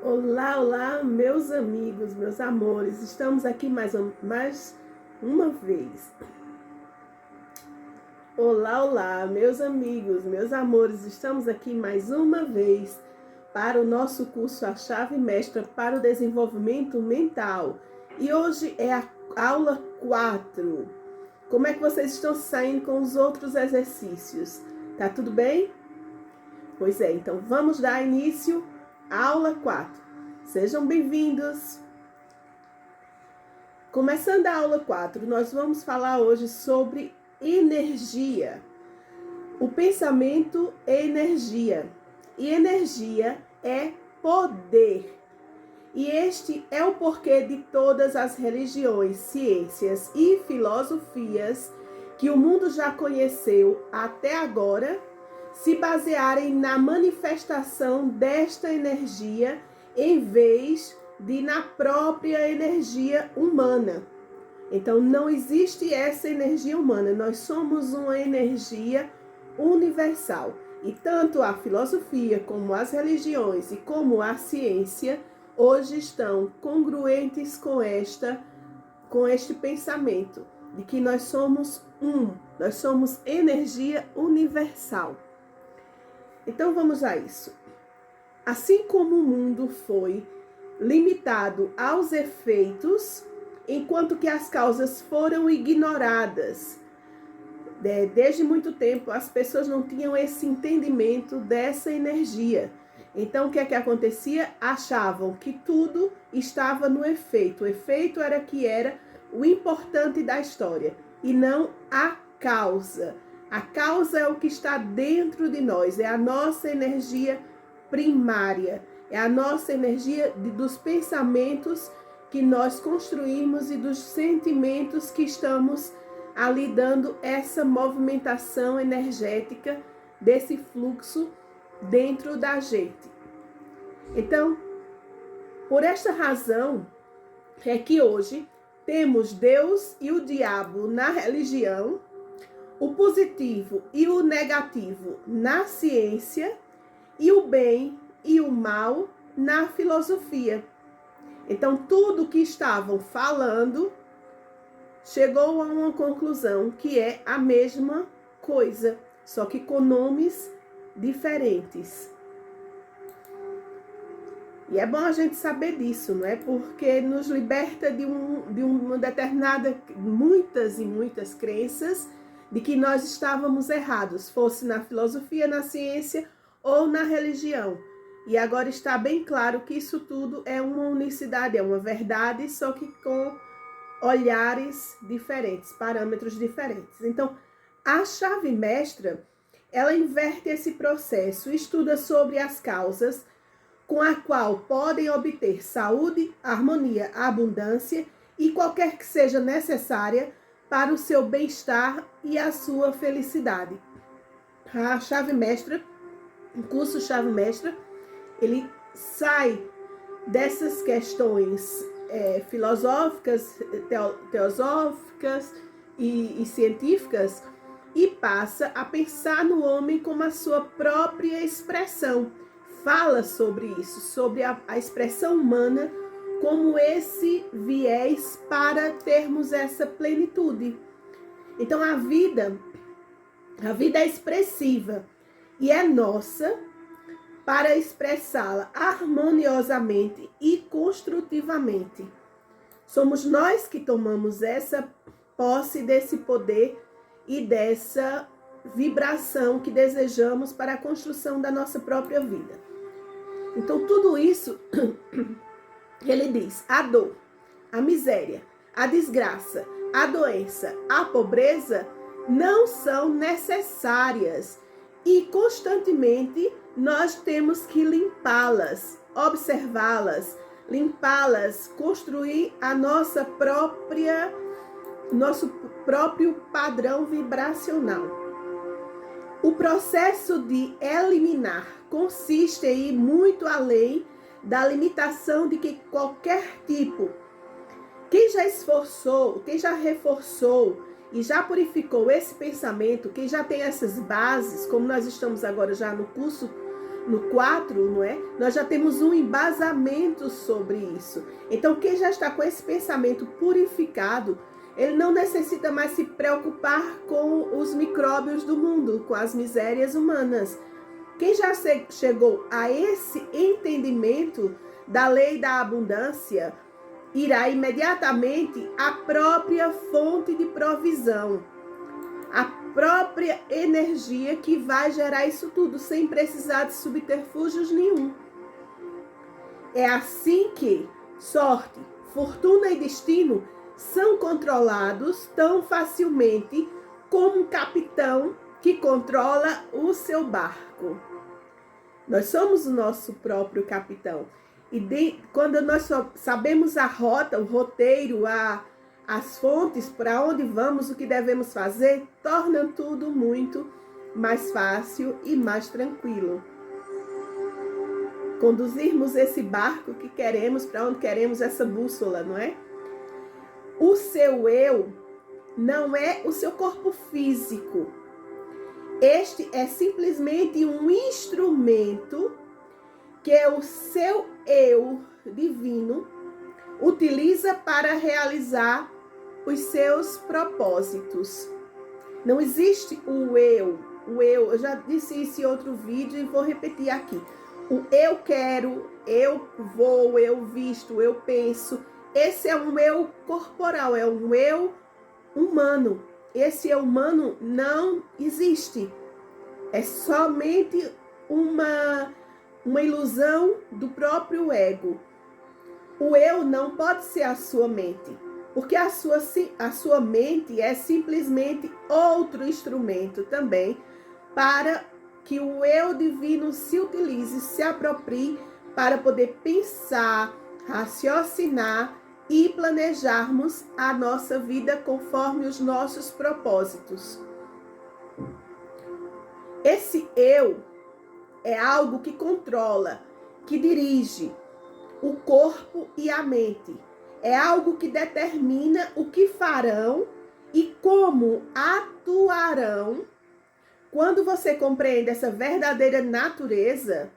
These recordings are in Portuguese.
Olá, olá, meus amigos, meus amores. Estamos aqui mais uma vez. Olá, olá, meus amigos, meus amores. Estamos aqui mais uma vez para o nosso curso A Chave Mestra para o Desenvolvimento Mental. E hoje é a aula 4. Como é que vocês estão saindo com os outros exercícios? Tá tudo bem? Pois é, então vamos dar início à aula 4. Sejam bem-vindos! Começando a aula 4, nós vamos falar hoje sobre energia. O pensamento é energia, e energia é poder. E este é o porquê de todas as religiões, ciências e filosofias que o mundo já conheceu até agora se basearem na manifestação desta energia em vez de na própria energia humana. Então, não existe essa energia humana, nós somos uma energia universal. E tanto a filosofia, como as religiões e como a ciência, hoje estão congruentes com este pensamento, de que nós somos nós somos energia universal. Então, vamos a isso. Assim como o mundo foi limitado aos efeitos, enquanto que as causas foram ignoradas. Desde muito tempo, as pessoas não tinham esse entendimento dessa energia. Então, o que é que acontecia? Achavam que tudo estava no efeito. O efeito era que era o importante da história, e não a causa. A causa é o que está dentro de nós, é a nossa energia primária, é a nossa energia dos pensamentos que nós construímos e dos sentimentos que estamos ali dando essa movimentação energética desse fluxo dentro da gente. Então, por esta razão é que hoje temos Deus e o diabo na religião, o positivo e o negativo na ciência e o bem e o mal na filosofia. Então, tudo que estavam falando chegou a uma conclusão que é a mesma coisa, só que com nomes diferentes. E é bom a gente saber disso, não é? Porque nos liberta de uma determinada, muitas e muitas crenças de que nós estávamos errados, fosse na filosofia, na ciência ou na religião. E agora está bem claro que isso tudo é uma unicidade, é uma verdade, só que com olhares diferentes, parâmetros diferentes. Então, a chave mestra, ela inverte esse processo, estuda sobre as causas com a qual podem obter saúde, harmonia, abundância e qualquer que seja necessária para o seu bem-estar e a sua felicidade. A chave mestra, o curso chave mestra, ele sai dessas questões filosóficas, teosóficas e científicas e passa a pensar no homem como a sua própria expressão. Fala sobre isso, sobre a expressão humana como esse viés para termos essa plenitude. Então a vida é expressiva e é nossa para expressá-la harmoniosamente e construtivamente. Somos nós que tomamos essa posse desse poder e dessa vibração que desejamos para a construção da nossa própria vida. Então, tudo isso, ele diz, a dor, a miséria, a desgraça, a doença, a pobreza não são necessárias e constantemente nós temos que limpá-las, observá-las, limpá-las, construir a nosso próprio padrão vibracional. O processo de eliminar consiste em ir muito além da limitação de que qualquer tipo. Quem já esforçou, quem já reforçou e já purificou esse pensamento, quem já tem essas bases, como nós estamos agora já no curso no 4, não é? Nós já temos um embasamento sobre isso. Então, quem já está com esse pensamento purificado, ele não necessita mais se preocupar com os micróbios do mundo, com as misérias humanas. Quem já chegou a esse entendimento da lei da abundância, irá imediatamente à própria fonte de provisão, a própria energia que vai gerar isso tudo, sem precisar de subterfúgios nenhum. É assim que sorte, fortuna e destino são controlados tão facilmente como um capitão que controla o seu barco. Nós somos o nosso próprio capitão. E quando nós sabemos a rota, o roteiro, as fontes, para onde vamos, o que devemos fazer, torna tudo muito mais fácil e mais tranquilo. Conduzirmos esse barco que queremos, para onde queremos, essa bússola, não é? O seu eu não é o seu corpo físico. Este é simplesmente um instrumento que o seu eu divino utiliza para realizar os seus propósitos. Não existe o eu. Eu já disse isso em outro vídeo e vou repetir aqui. O eu quero, eu vou, eu visto, eu penso. Esse é um eu corporal, é um eu humano. Esse eu humano não existe. É somente uma ilusão do próprio ego. O eu não pode ser a sua mente, porque a sua mente é simplesmente outro instrumento também para que o eu divino se utilize, se aproprie para poder pensar, raciocinar e planejarmos a nossa vida conforme os nossos propósitos. Esse eu é algo que controla, que dirige o corpo e a mente. É algo que determina o que farão e como atuarão. Quando você compreende essa verdadeira natureza,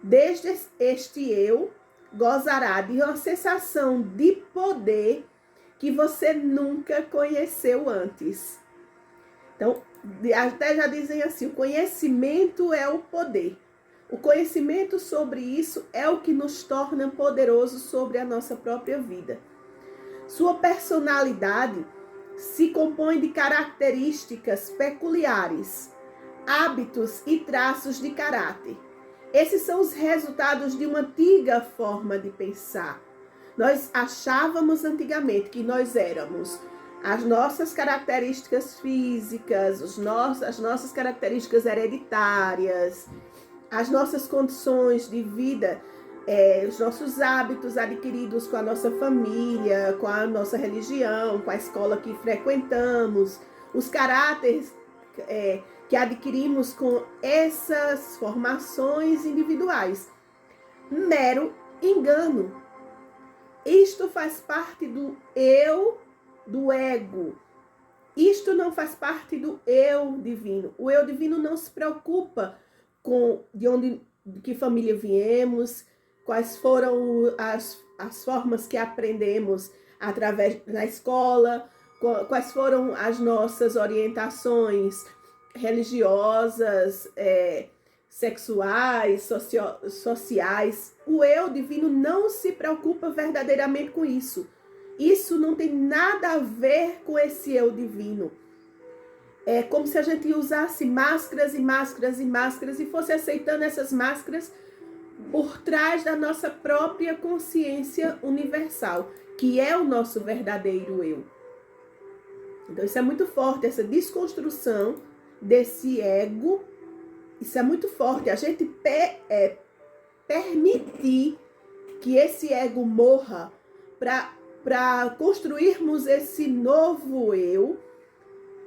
desde este eu gozará de uma sensação de poder que você nunca conheceu antes. Então, até já dizem assim, o conhecimento é o poder. O conhecimento sobre isso é o que nos torna poderosos sobre a nossa própria vida. Sua personalidade se compõe de características peculiares, hábitos e traços de caráter. Esses são os resultados de uma antiga forma de pensar. Nós achávamos antigamente que nós éramos as nossas características físicas, as nossas características hereditárias, as nossas condições de vida, os nossos hábitos adquiridos com a nossa família, com a nossa religião, com a escola que frequentamos, os caráteres que adquirimos com essas formações individuais. Mero engano. Isto faz parte do eu, do ego. Isto não faz parte do eu divino. O eu divino não se preocupa com de que família viemos, quais foram as formas que aprendemos através da escola, quais foram as nossas orientações religiosas, sexuais, sociais. O eu divino não se preocupa verdadeiramente com isso. Isso não tem nada a ver com esse eu divino. É como se a gente usasse máscaras e máscaras e máscaras e fosse aceitando essas máscaras por trás da nossa própria consciência universal, que é o nosso verdadeiro eu. Então isso é muito forte, essa desconstrução desse ego, isso é muito forte. A gente permitir que esse ego morra para construirmos esse novo eu,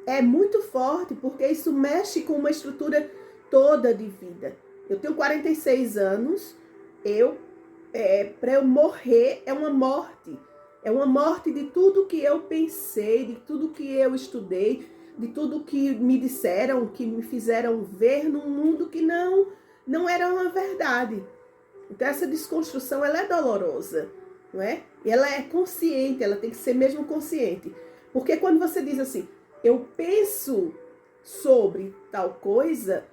é muito forte, porque isso mexe com uma estrutura toda de vida. Eu tenho 46 anos, para eu morrer é uma morte. É uma morte de tudo que eu pensei, de tudo que eu estudei, de tudo que me disseram, que me fizeram ver num mundo que não não era uma verdade. Então essa desconstrução, ela é dolorosa, não é? E ela é consciente, ela tem que ser mesmo consciente. Porque quando você diz assim, eu penso sobre tal coisa,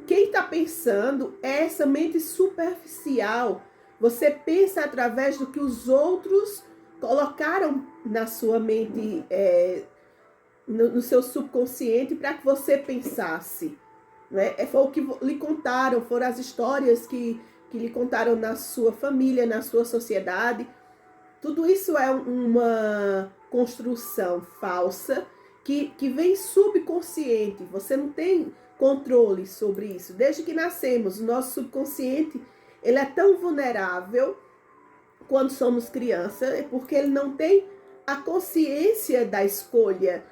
quem está pensando é essa mente superficial. Você pensa através do que os outros colocaram na sua mente, no seu subconsciente, para que você pensasse. Né? Foi o que lhe contaram, foram as histórias que lhe contaram na sua família, na sua sociedade. Tudo isso é uma construção falsa que vem subconsciente. Você não tem controle sobre isso. Desde que nascemos, o nosso subconsciente ele é tão vulnerável quando somos crianças, porque ele não tem a consciência da escolha.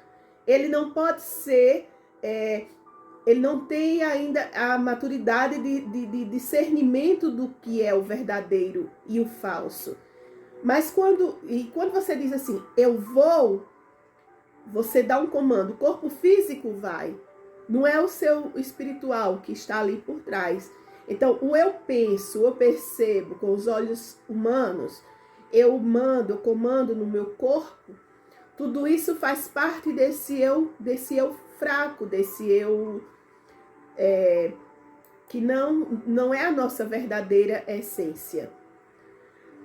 Ele não pode ser... ele não tem ainda a maturidade de discernimento do que é o verdadeiro e o falso. Mas quando você diz assim, eu vou, você dá um comando, o corpo físico vai. Não é o seu espiritual que está ali por trás. Então, o eu penso, eu percebo com os olhos humanos, eu comando no meu corpo, tudo isso faz parte desse eu fraco, desse eu que não é a nossa verdadeira essência.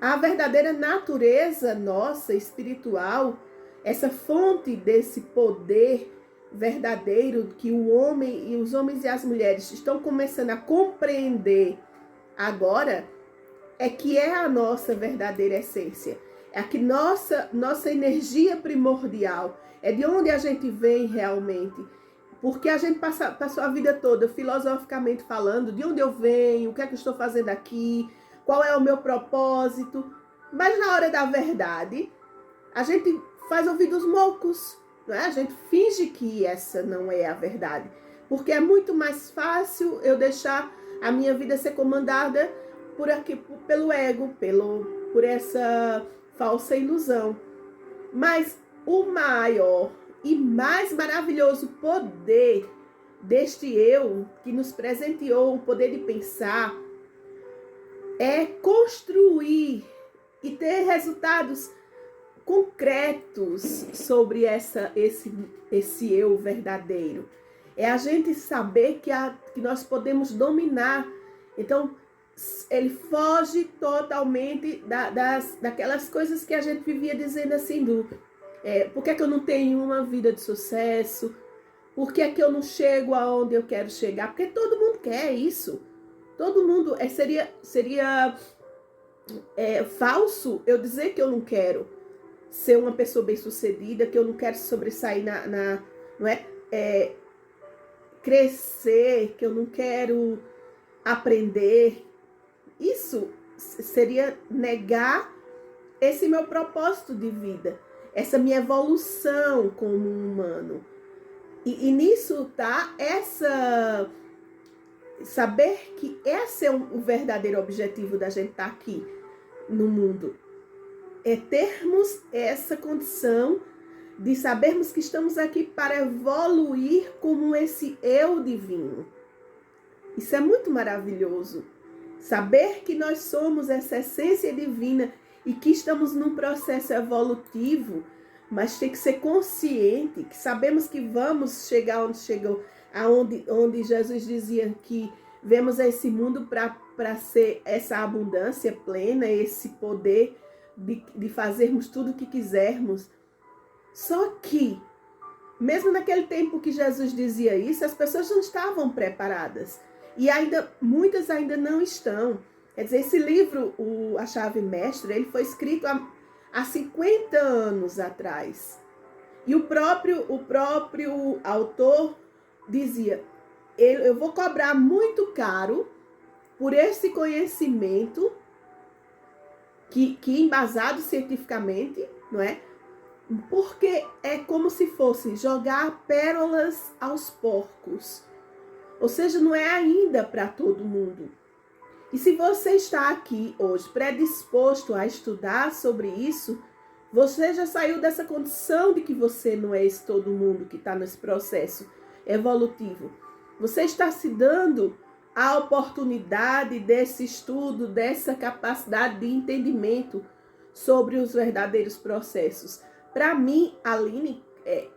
A verdadeira natureza nossa, espiritual, essa fonte desse poder verdadeiro que o homem e os homens e as mulheres estão começando a compreender agora, é que é a nossa verdadeira essência. É a que nossa energia primordial, é de onde a gente vem realmente. Porque a gente passou a vida toda filosoficamente falando de onde eu venho, o que é que eu estou fazendo aqui, qual é o meu propósito. Mas na hora da verdade, a gente faz ouvidos moucos, não é? A gente finge que essa não é a verdade. Porque é muito mais fácil eu deixar a minha vida ser comandada pelo ego, por essa falsa ilusão. Mas o maior e mais maravilhoso poder deste eu, que nos presenteou o poder de pensar, é construir e ter resultados concretos sobre esse eu verdadeiro. É a gente saber que nós podemos dominar. Então, ele foge totalmente daquelas coisas que a gente vivia dizendo assim, por que é que eu não tenho uma vida de sucesso? Por que é que eu não chego aonde eu quero chegar? Porque todo mundo quer isso. Todo mundo... Seria falso eu dizer que eu não quero ser uma pessoa bem-sucedida, que eu não quero sobressair não é? Crescer, que eu não quero aprender. Isso seria negar esse meu propósito de vida, essa minha evolução como humano. E nisso tá saber que esse é o verdadeiro objetivo da gente estar aqui no mundo. É termos essa condição de sabermos que estamos aqui para evoluir como esse eu divino. Isso é muito maravilhoso. Saber que nós somos essa essência divina e que estamos num processo evolutivo, mas tem que ser consciente, que sabemos que vamos chegar onde chegou, onde Jesus dizia que vemos esse mundo para ser essa abundância plena, esse poder de fazermos tudo o que quisermos. Só que, mesmo naquele tempo que Jesus dizia isso, as pessoas não estavam preparadas. E muitas ainda não estão. Quer dizer, esse livro, A Chave Mestra, ele foi escrito há 50 anos atrás. E o próprio autor dizia, eu vou cobrar muito caro por esse conhecimento que embasado cientificamente, não é? Porque é como se fosse jogar pérolas aos porcos. Ou seja, não é ainda para todo mundo. E se você está aqui hoje predisposto a estudar sobre isso, você já saiu dessa condição de que você não é todo mundo que está nesse processo evolutivo. Você está se dando a oportunidade desse estudo, dessa capacidade de entendimento sobre os verdadeiros processos. Para mim, Aline,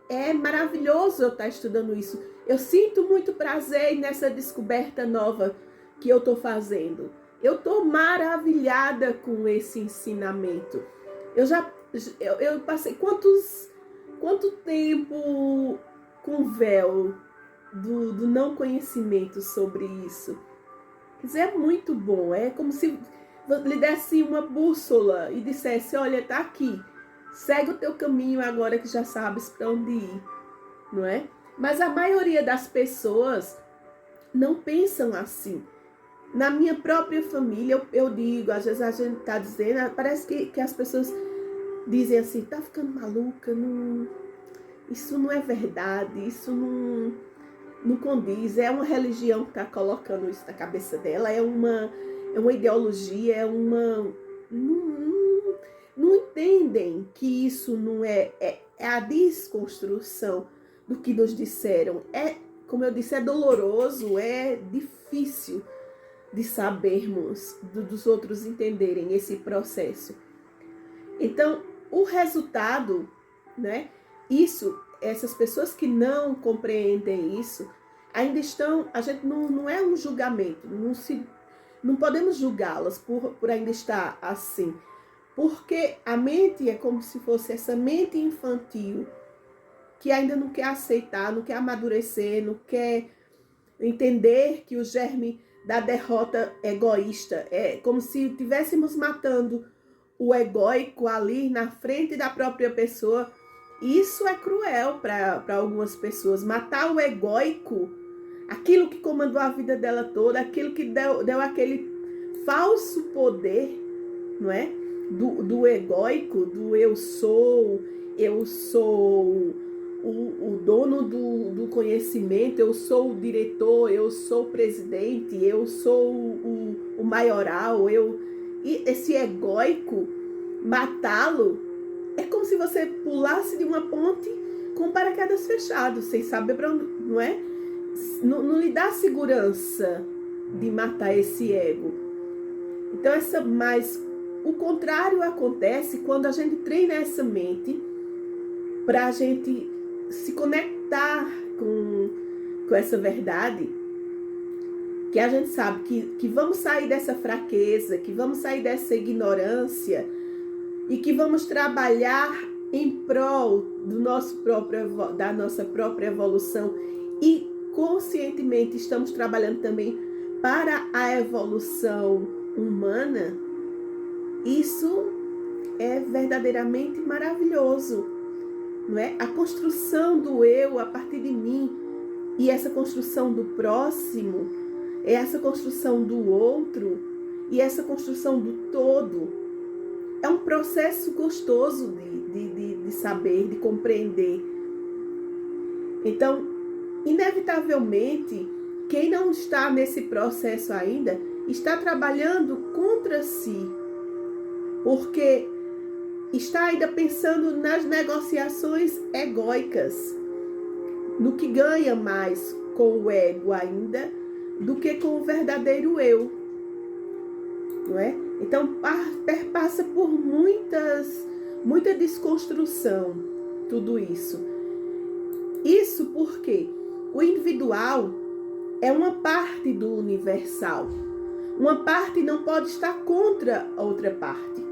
é maravilhoso eu estar estudando isso. Eu sinto muito prazer nessa descoberta nova que eu estou fazendo. Eu estou maravilhada com esse ensinamento. Eu passei quanto tempo com véu do não conhecimento sobre isso. Quer dizer, é muito bom. É como se lhe desse uma bússola e dissesse, olha, tá aqui. Segue o teu caminho agora que já sabes para onde ir, não é? Mas a maioria das pessoas não pensam assim. Na minha própria família, eu digo, às vezes a gente tá dizendo, parece que as pessoas dizem assim, tá ficando maluca, não, isso não é verdade, isso não condiz, é uma religião que está colocando isso na cabeça dela, é uma ideologia, não entendem que isso não é a desconstrução do que nos disseram. Como eu disse, é doloroso, é difícil de sabermos, dos outros entenderem esse processo. Então, o resultado, né? Essas pessoas que não compreendem isso, ainda estão, a gente não é um julgamento, não podemos julgá-las por ainda estar assim, porque a mente é como se fosse essa mente infantil que ainda não quer aceitar, não quer amadurecer, não quer entender que o germe da derrota egoísta é como se estivéssemos matando o egóico ali na frente da própria pessoa. Isso é cruel para algumas pessoas. Matar o egóico, aquilo que comandou a vida dela toda, aquilo que deu aquele falso poder, não é? Do egóico, do eu sou o dono do conhecimento, eu sou o diretor, eu sou o presidente, eu sou o maioral, e esse egóico, matá-lo, é como se você pulasse de uma ponte com paraquedas fechados, sem saber para onde, não é? Não lhe dá segurança de matar esse ego. Então, mas o contrário acontece quando a gente treina essa mente para a gente se conectar com essa verdade, que a gente sabe que vamos sair dessa fraqueza, que vamos sair dessa ignorância e que vamos trabalhar em prol da nossa própria evolução e conscientemente estamos trabalhando também para a evolução humana. Isso é verdadeiramente maravilhoso, não é? A construção do eu a partir de mim e essa construção do próximo, essa construção do outro e essa construção do todo é um processo gostoso de saber, de compreender. Então, inevitavelmente, quem não está nesse processo ainda está trabalhando contra si, porque está ainda pensando nas negociações egóicas, no que ganha mais com o ego ainda do que com o verdadeiro eu, não é? Então perpassa por muita desconstrução tudo isso. Isso porque o individual é uma parte do universal. Uma parte não pode estar contra a outra parte.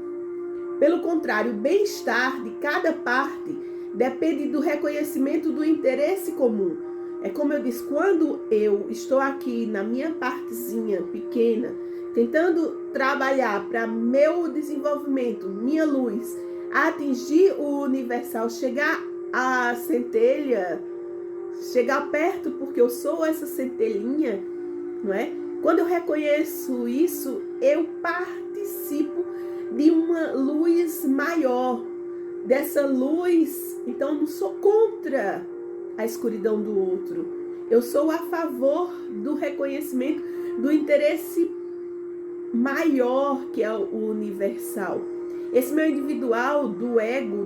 Pelo contrário, o bem-estar de cada parte depende do reconhecimento do interesse comum. É como eu disse, quando eu estou aqui na minha partezinha pequena, tentando trabalhar para meu desenvolvimento, minha luz, atingir o universal, chegar à centelha, chegar perto porque eu sou essa centelhinha, não é? Quando eu reconheço isso, eu participo de uma luz maior, dessa luz. Então eu não sou contra a escuridão do outro, eu sou a favor do reconhecimento do interesse maior, que é o universal. Esse meu individual, do ego,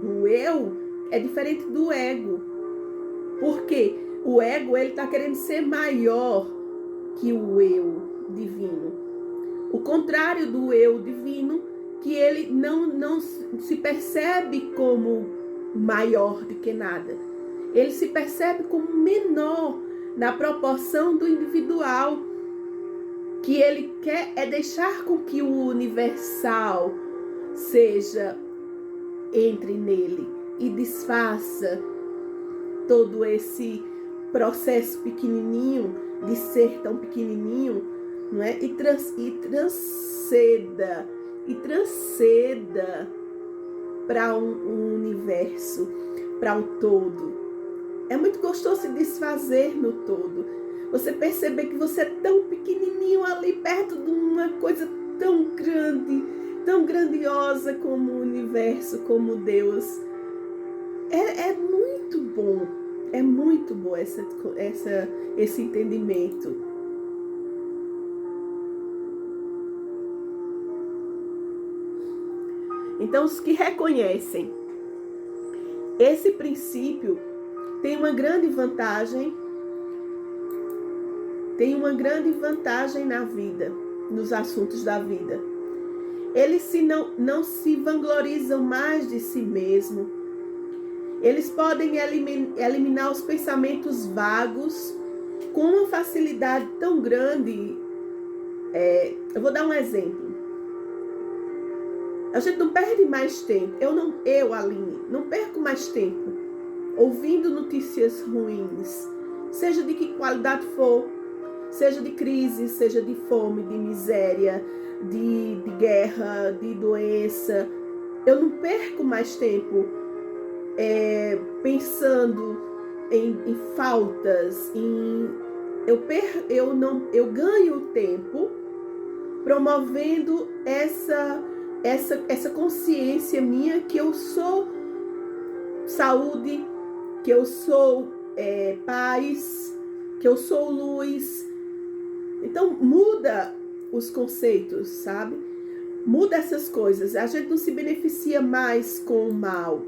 do eu, é diferente do ego, porque o ego, ele está querendo ser maior que o eu divino. O contrário do eu divino, que ele não se percebe como maior do que nada. Ele se percebe como menor na proporção do individual, que ele quer é deixar com que o universal entre nele e desfaça todo esse processo pequenininho de ser tão pequenininho, não é? E transceda para um universo, para o todo. É muito gostoso se desfazer no todo. Você perceber que você é tão pequenininho ali perto de uma coisa tão grande, tão grandiosa como o universo, como Deus. É muito bom. É muito bom esse entendimento. Então, os que reconhecem esse princípio têm uma grande vantagem na vida, nos assuntos da vida. Eles não se vanglorizam mais de si mesmo. Eles podem eliminar os pensamentos vagos com uma facilidade tão grande. Eu vou dar um exemplo. A gente não perde mais tempo. Eu, Aline, não perco mais tempo ouvindo notícias ruins, seja de que qualidade for, seja de crise, seja de fome, de miséria, de guerra, de doença. Eu não perco mais tempo pensando em faltas, eu ganho tempo promovendo essa consciência minha que eu sou saúde, que eu sou paz, que eu sou luz. Então muda os conceitos, sabe? Muda essas coisas. A gente não se beneficia mais com o mal.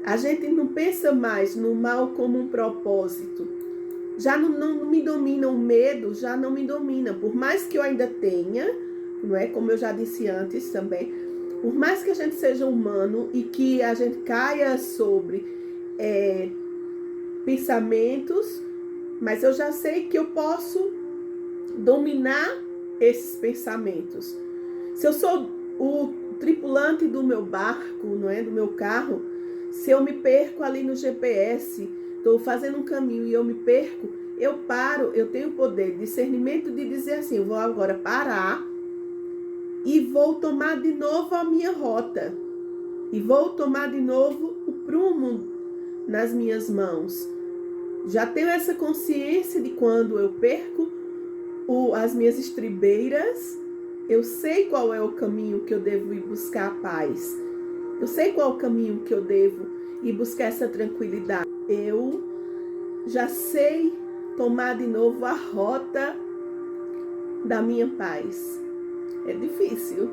A gente não pensa mais no mal como um propósito. Já não me domina o medo, já não me domina. Por mais que eu ainda tenha, não é? Como eu já disse antes também, por mais que a gente seja humano e que a gente caia sobre pensamentos, mas eu já sei que eu posso dominar esses pensamentos. Se eu sou o tripulante do meu barco, não é? Do meu carro, se eu me perco ali no GPS, estou fazendo um caminho e eu me perco, eu paro, eu tenho o poder de discernimento de dizer assim, eu vou agora parar e vou tomar de novo a minha rota. E vou tomar de novo o prumo nas minhas mãos. Já tenho essa consciência de quando eu perco as minhas estribeiras, eu sei qual é o caminho que eu devo ir buscar a paz. Eu sei qual é o caminho que eu devo ir buscar essa tranquilidade. Eu já sei tomar de novo a rota da minha paz. É difícil.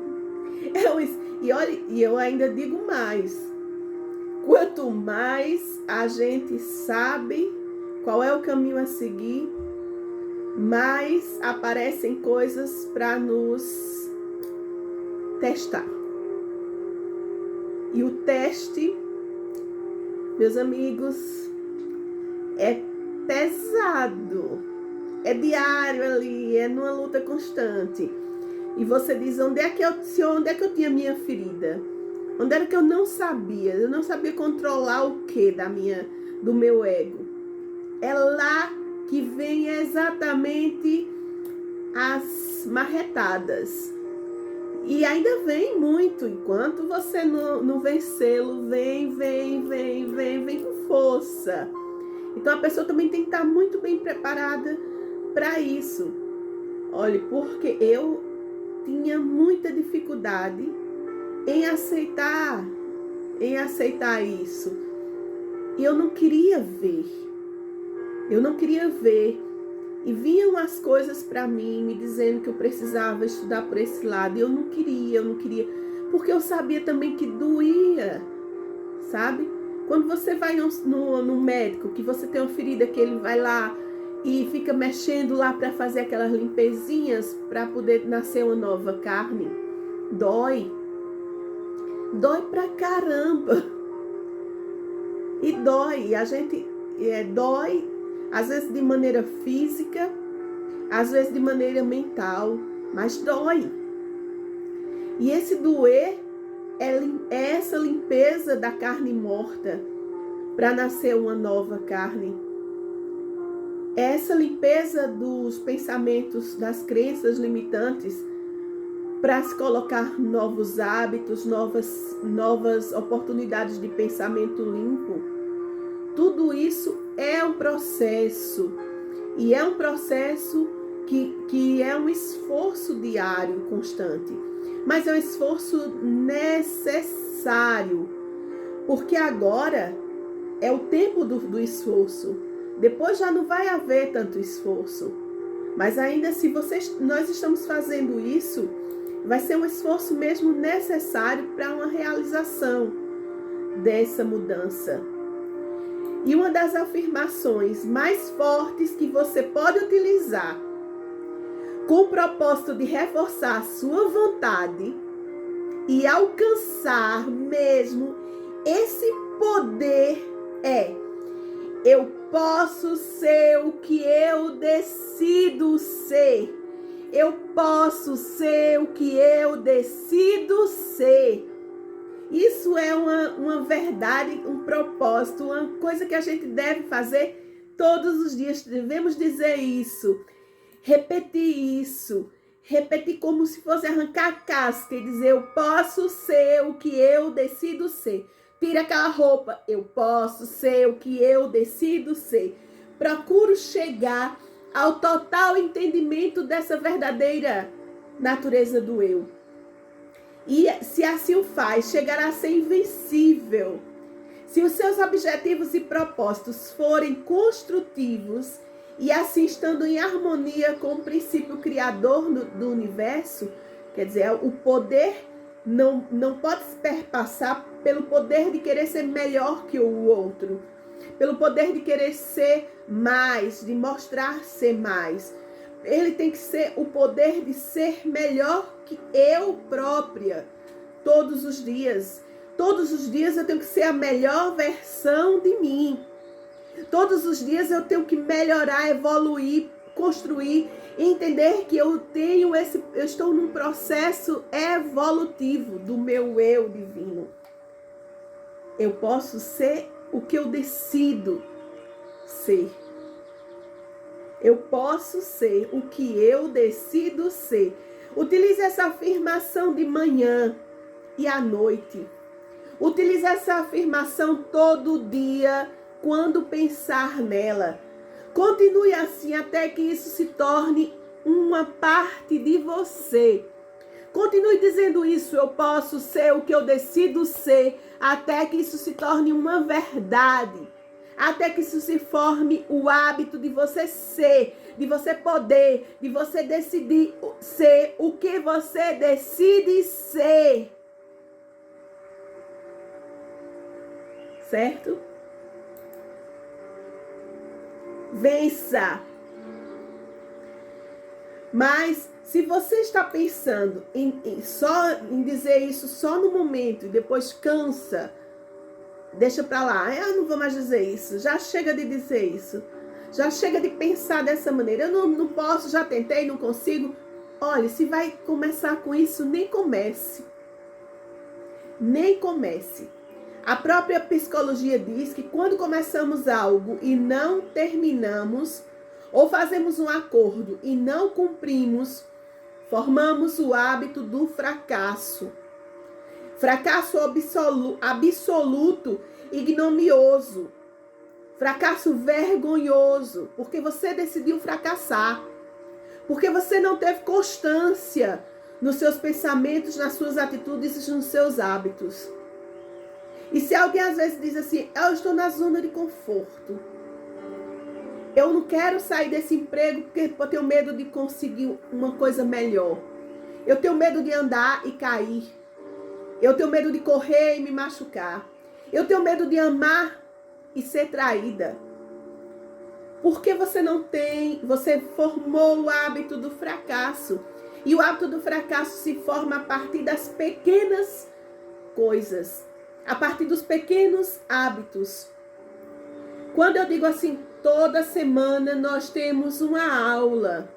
E eu ainda digo mais. Quanto mais a gente sabe qual é o caminho a seguir, mais aparecem coisas para nos testar. E o teste, meus amigos, é pesado. É diário ali, é numa luta constante. E você diz, onde é que eu tinha minha ferida? Onde era que eu não sabia? Eu não sabia controlar o que do meu ego. É lá que vem exatamente as marretadas. E ainda vem muito, enquanto você não vencê-lo, vem com força. Então a pessoa também tem que estar muito bem preparada para isso. Olha, porque eu tinha muita dificuldade em aceitar isso. E eu não queria ver. E vinham as coisas para mim, me dizendo que eu precisava estudar por esse lado. E eu não queria. Porque eu sabia também que doía, sabe? Quando você vai no médico, que você tem uma ferida, que ele vai lá e fica mexendo lá para fazer aquelas limpezinhas para poder nascer uma nova carne. Dói. Dói pra caramba. E dói. A gente dói, às vezes de maneira física, às vezes de maneira mental, mas dói. E esse doer é essa limpeza da carne morta para nascer uma nova carne. É essa limpeza dos pensamentos, das crenças limitantes, para se colocar novos hábitos, novas oportunidades de pensamento limpo. Tudo isso é um processo. E é um processo que é um esforço diário, constante. Mas é um esforço necessário. Porque agora é o tempo do esforço. Depois já não vai haver tanto esforço. Mas ainda se nós estamos fazendo isso, vai ser um esforço mesmo necessário para uma realização dessa mudança. E uma das afirmações mais fortes que você pode utilizar com o propósito de reforçar a sua vontade e alcançar mesmo esse poder é: eu posso ser o que eu decido ser. Eu posso ser o que eu decido ser. Isso é uma verdade, um propósito, uma coisa que a gente deve fazer todos os dias. Devemos dizer isso, repetir isso, repetir como se fosse arrancar a casca e dizer: eu posso ser o que eu decido ser. Tira aquela roupa, eu posso ser o que eu decido ser. Procuro chegar ao total entendimento dessa verdadeira natureza do eu. E se assim o faz, chegará a ser invencível. Se os seus objetivos e propósitos forem construtivos e assim estando em harmonia com o princípio criador do universo, quer dizer, o poder não pode se perpassar pelo poder de querer ser melhor que o outro, pelo poder de querer ser mais, de mostrar ser mais. Ele tem que ser o poder de ser melhor que eu própria, todos os dias. Todos os dias eu tenho que ser a melhor versão de mim. Todos os dias eu tenho que melhorar, evoluir, construir, entender que eu estou num processo evolutivo do meu eu divino. Eu posso ser o que eu decido ser. Eu posso ser o que eu decido ser. Utilize essa afirmação de manhã e à noite. Utilize essa afirmação todo dia quando pensar nela. Continue assim até que isso se torne uma parte de você. Continue dizendo isso: eu posso ser o que eu decido ser, até que isso se torne uma verdade. Até que isso se forme o hábito de você ser, de você poder, de você decidir ser o que você decide ser. Certo? Vença. Mas se você está pensando em dizer isso só no momento e depois cansa, deixa pra lá, eu não vou mais dizer isso, já chega de dizer isso, já chega de pensar dessa maneira, eu não posso, já tentei, não consigo. Olha, se vai começar com isso, nem comece. Nem comece. A própria psicologia diz que quando começamos algo e não terminamos, ou fazemos um acordo e não cumprimos, formamos o hábito do fracasso. Fracasso absoluto, ignominioso. Fracasso vergonhoso, porque você decidiu fracassar. Porque você não teve constância nos seus pensamentos, nas suas atitudes e nos seus hábitos. E se alguém às vezes diz assim: eu estou na zona de conforto, eu não quero sair desse emprego porque eu tenho medo de conseguir uma coisa melhor, eu tenho medo de andar e cair, eu tenho medo de correr e me machucar, eu tenho medo de amar e ser traída. Porque você formou o hábito do fracasso. E o hábito do fracasso se forma a partir das pequenas coisas, a partir dos pequenos hábitos. Quando eu digo assim, toda semana nós temos uma aula.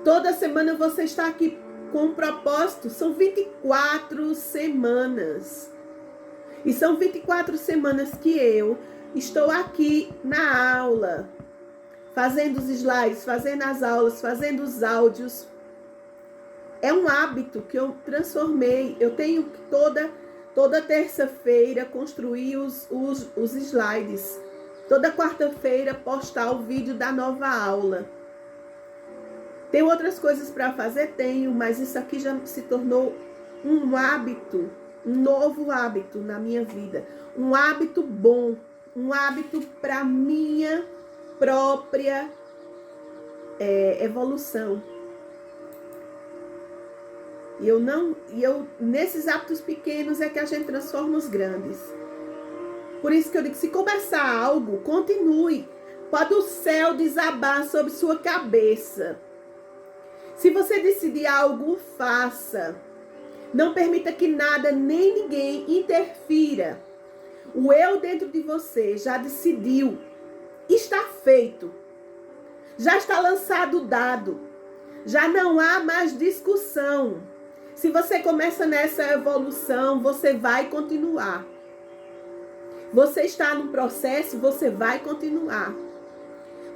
Toda semana você está aqui com um propósito. São 24 semanas. E são 24 semanas que eu estou aqui na aula, fazendo os slides, fazendo as aulas, fazendo os áudios. É um hábito que eu transformei. Eu tenho que toda terça-feira construir os slides. Toda quarta-feira postar o vídeo da nova aula. Tem outras coisas para fazer? Tenho, mas isso aqui já se tornou um hábito, um novo hábito na minha vida. Um hábito bom, um hábito para minha própria evolução. Nesses hábitos pequenos é que a gente transforma os grandes. Por isso que eu digo, se começar algo, continue. Pode o céu desabar sobre sua cabeça. Se você decidir algo, faça. Não permita que nada nem ninguém interfira. O eu dentro de você já decidiu. Está feito. Já está lançado o dado. Já não há mais discussão. Se você começa nessa evolução, você vai continuar. Você está no processo, você vai continuar.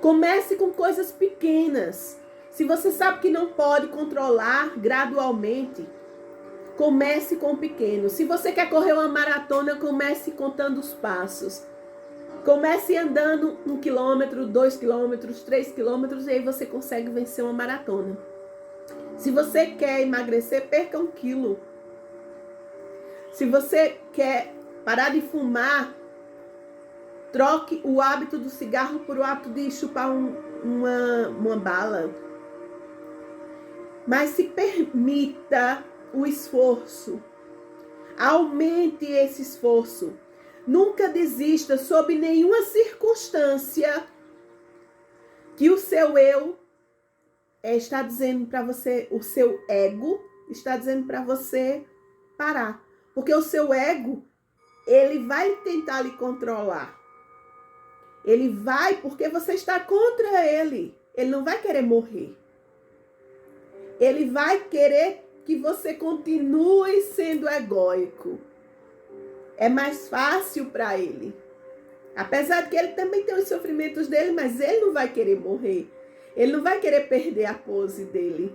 Comece com coisas pequenas. Se você sabe que não pode controlar gradualmente, comece com o pequeno. Se você quer correr uma maratona, comece contando os passos. Comece andando 1 quilômetro, 2 quilômetros, 3 quilômetros, e aí você consegue vencer uma maratona. Se você quer emagrecer, perca 1 quilo. Se você quer parar de fumar, troque o hábito do cigarro por o hábito de chupar uma bala. Mas se permita o esforço. Aumente esse esforço. Nunca desista sob nenhuma circunstância que o seu eu está dizendo para você, o seu ego está dizendo para você parar. Porque o seu ego, ele vai tentar lhe controlar. Ele vai porque você está contra ele. Ele não vai querer morrer. Ele vai querer que você continue sendo egóico. É mais fácil para ele. Apesar de que ele também tem os sofrimentos dele, mas ele não vai querer morrer. Ele não vai querer perder a pose dele.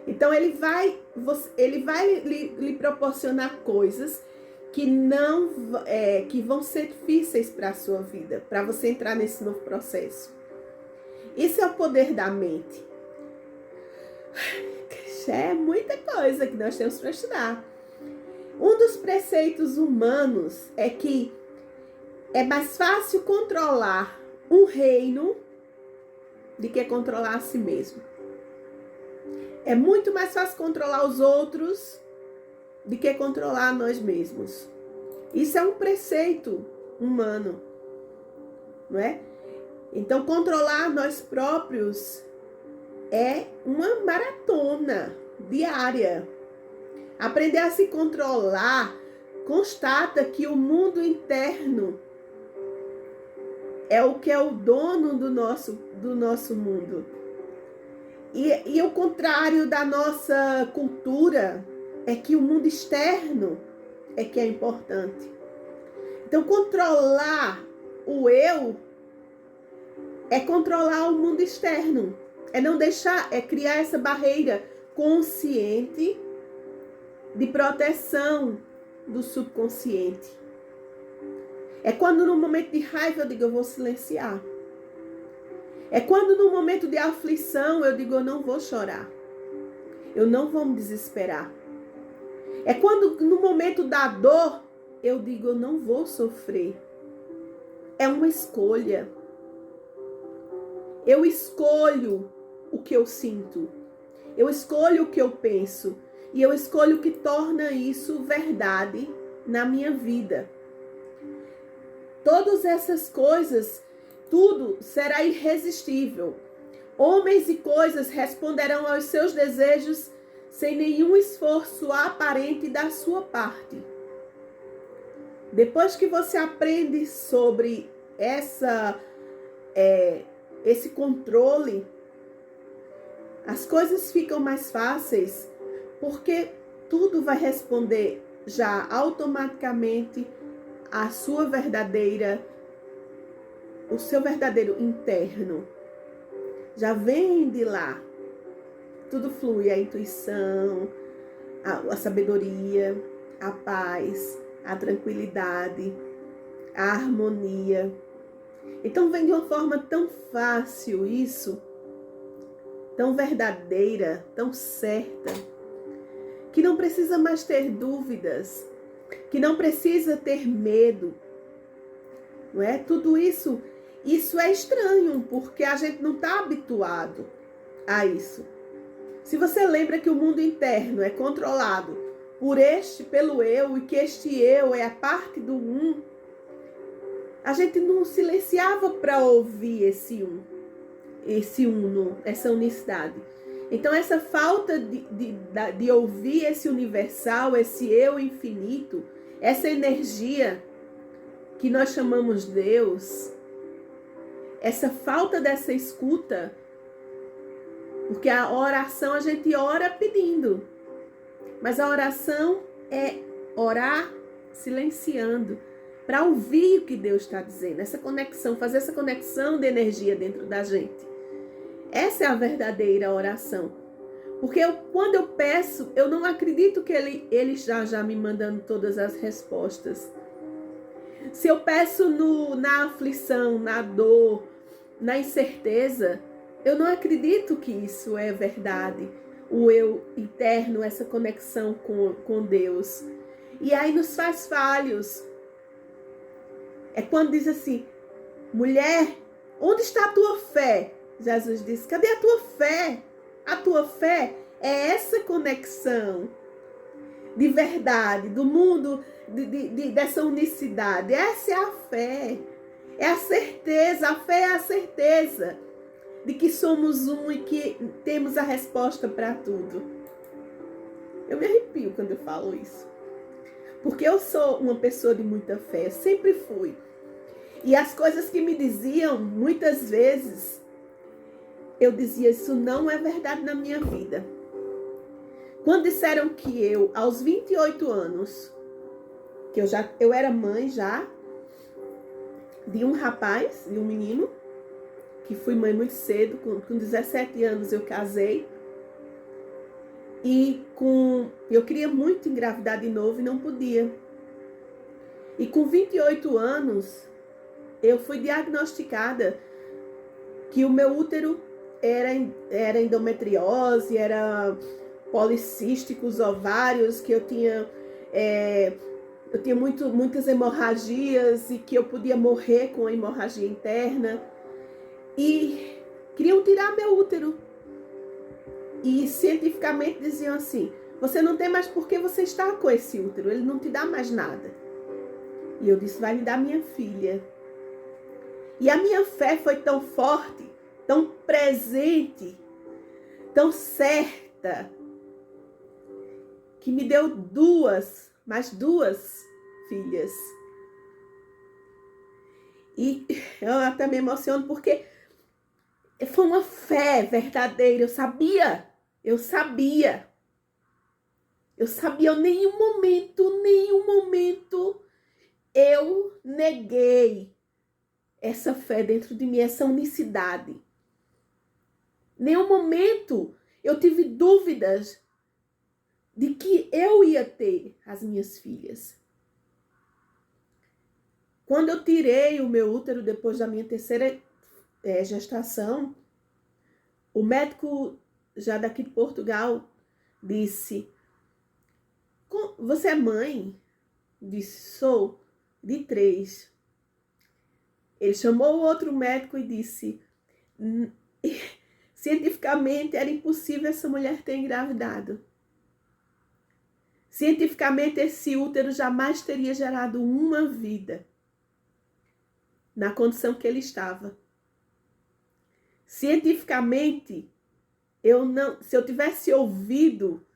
Então ele vai lhe proporcionar coisas que vão ser difíceis para a sua vida, para você entrar nesse novo processo. Isso é o poder da mente. É muita coisa que nós temos para estudar. Um dos preceitos humanos é que é mais fácil controlar um reino do que controlar a si mesmo. É muito mais fácil controlar os outros do que controlar nós mesmos. Isso é um preceito humano, não é? Então, controlar nós próprios é uma maratona diária. Aprender a se controlar constata que o mundo interno é o que é o dono do nosso mundo. E o contrário da nossa cultura é que o mundo externo é que é importante. Então, controlar o eu é controlar o mundo externo. É não deixar, é criar essa barreira consciente de proteção do subconsciente. É quando no momento de raiva eu digo, eu vou silenciar. É quando no momento de aflição eu digo, eu não vou chorar. Eu não vou me desesperar. É quando no momento da dor eu digo, eu não vou sofrer. É uma escolha. Eu escolho o que eu sinto. Eu escolho o que eu penso. E eu escolho o que torna isso verdade na minha vida. Todas essas coisas tudo será irresistível. Homens e coisas responderão aos seus desejos sem nenhum esforço aparente da sua parte. Depois que você aprende sobre esse controle, as coisas ficam mais fáceis, porque tudo vai responder já automaticamente o seu verdadeiro interno. Já vem de lá. Tudo flui, a intuição, a sabedoria, a paz, a tranquilidade, a harmonia. Então vem de uma forma tão fácil isso, tão verdadeira, tão certa, que não precisa mais ter dúvidas, que não precisa ter medo, não é? Tudo isso é estranho, porque a gente não está habituado a isso. Se você lembra que o mundo interno é controlado pelo eu, e que este eu é a parte do a gente não silenciava para ouvir esse uno, essa unicidade. Então essa falta de ouvir esse universal, esse eu infinito, essa energia que nós chamamos Deus, essa falta dessa escuta, porque a oração a gente ora pedindo, mas a oração é orar silenciando, para ouvir o que Deus está dizendo, essa conexão, fazer essa conexão de energia dentro da gente. Essa é a verdadeira oração. Porque quando eu peço, eu não acredito que ele já me mandando todas as respostas. Se eu peço na aflição, na dor, na incerteza, eu não acredito que isso é verdade. O eu interno, essa conexão com Deus. E aí nos faz falhos. É quando diz assim, mulher, onde está a tua fé? Jesus disse, cadê a tua fé? A tua fé é essa conexão de verdade, do mundo, dessa unicidade. Essa é a fé. É a certeza, a fé é a certeza de que somos um e que temos a resposta para tudo. Eu me arrepio quando eu falo isso. Porque eu sou uma pessoa de muita fé, sempre fui. E as coisas que me diziam, muitas vezes, eu dizia, isso não é verdade na minha vida. Quando disseram que eu, aos 28 anos, que eu era mãe já, de um rapaz, de um menino, que fui mãe muito cedo, com 17 anos eu casei, e eu queria muito engravidar de novo e não podia. E com 28 anos, eu fui diagnosticada que o meu útero era endometriose, era policísticos ovários, que eu tinha muitas hemorragias e que eu podia morrer com a hemorragia interna. E queriam tirar meu útero. E cientificamente diziam assim, você não tem mais por que você estar com esse útero, ele não te dá mais nada. E eu disse, vai me dar minha filha. E a minha fé foi tão forte, tão presente, tão certa, que me deu mais duas filhas. E eu até me emociono porque foi uma fé verdadeira, eu sabia, em nenhum momento eu neguei essa fé dentro de mim, essa unicidade. Nenhum momento eu tive dúvidas de que eu ia ter as minhas filhas. Quando eu tirei o meu útero depois da minha terceira gestação, o médico já daqui de Portugal disse, você é mãe? Disse, sou, de 3. Ele chamou o outro médico e disse, cientificamente era impossível essa mulher ter engravidado. Cientificamente esse útero jamais teria gerado uma vida na condição que ele estava. Cientificamente, se eu tivesse ouvido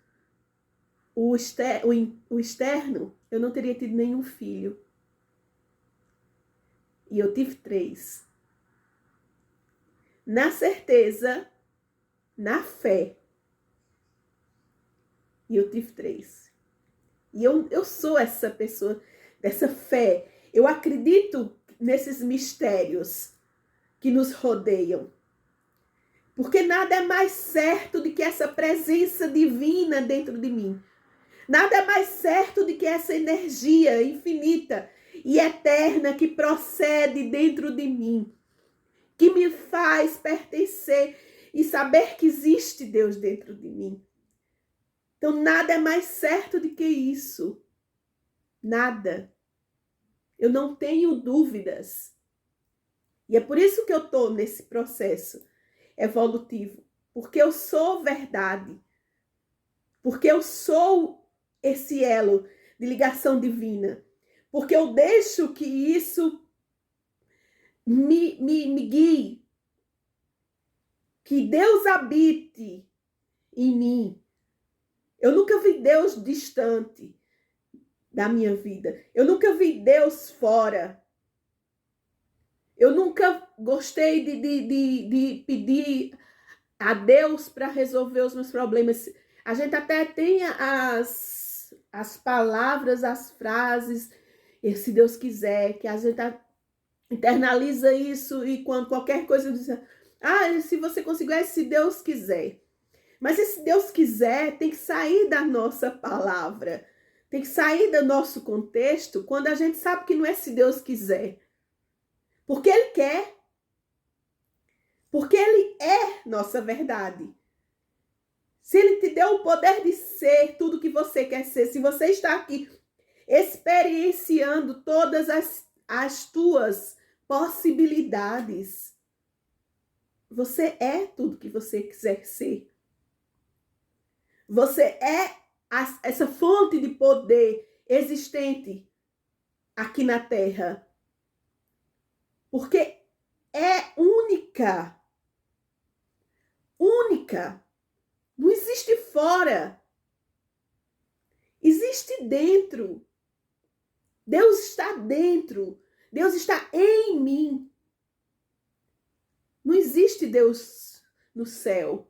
o externo, eu não teria tido nenhum filho. E eu tive 3. Na certeza, na fé. E eu tive 3. E eu sou essa pessoa dessa fé. Eu acredito nesses mistérios que nos rodeiam. Porque nada é mais certo do que essa presença divina dentro de mim. Nada é mais certo do que essa energia infinita e eterna que procede dentro de mim, que me faz pertencer e saber que existe Deus dentro de mim. Então, nada é mais certo do que isso. Nada. Eu não tenho dúvidas. E é por isso que eu estou nesse processo evolutivo. Porque eu sou verdade. Porque eu sou esse elo de ligação divina. Porque eu deixo que isso me guie. Que Deus habite em mim. Eu nunca vi Deus distante da minha vida. Eu nunca vi Deus fora. Eu nunca gostei de pedir a Deus para resolver os meus problemas. A gente até tem as palavras, as frases, e se Deus quiser, que a gente internaliza isso e quando qualquer coisa diz, se você conseguir, se Deus quiser. Mas esse Deus quiser tem que sair da nossa palavra, tem que sair do nosso contexto quando a gente sabe que não é se Deus quiser. Porque Ele quer. Porque Ele é nossa verdade. Se Ele te deu o poder de ser tudo que você quer ser, se você está aqui experienciando todas as tuas possibilidades, você é tudo que você quiser ser. Você é essa fonte de poder existente aqui na Terra. Porque é única. Única. Não existe fora. Existe dentro. Deus está dentro. Deus está em mim. Não existe Deus no céu.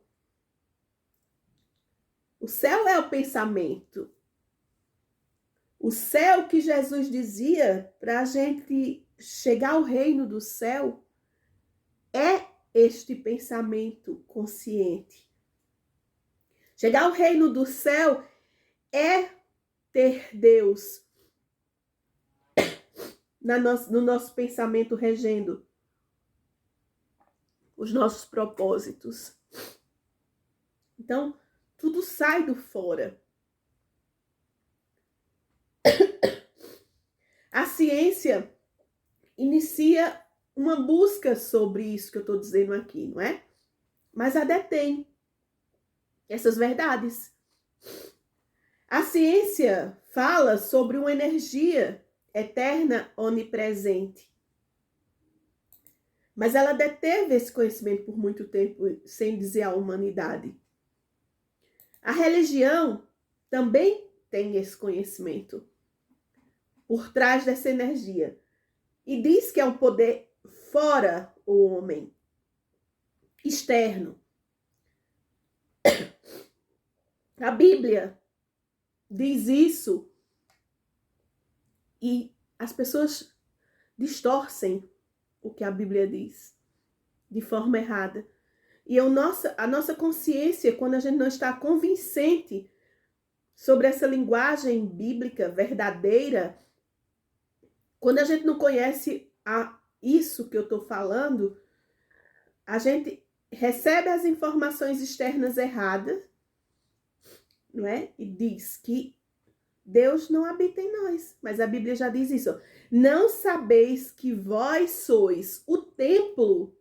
O céu é o pensamento. O céu que Jesus dizia para a gente chegar ao reino do céu é este pensamento consciente. Chegar ao reino do céu é ter Deus no nosso pensamento regendo os nossos propósitos. Então, tudo sai do fora. A ciência inicia uma busca sobre isso que eu estou dizendo aqui, não é? Mas a detém essas verdades. A ciência fala sobre uma energia eterna, onipresente. Mas ela deteve esse conhecimento por muito tempo, sem dizer à humanidade. A religião também tem esse conhecimento por trás dessa energia. E diz que é um poder fora o homem, externo. A Bíblia diz isso e as pessoas distorcem o que a Bíblia diz de forma errada. E a nossa consciência, quando a gente não está convincente sobre essa linguagem bíblica verdadeira, quando a gente não conhece isso que eu estou falando, a gente recebe as informações externas erradas, não é? E diz que Deus não habita em nós. Mas a Bíblia já diz isso. Não sabeis que vós sois o templo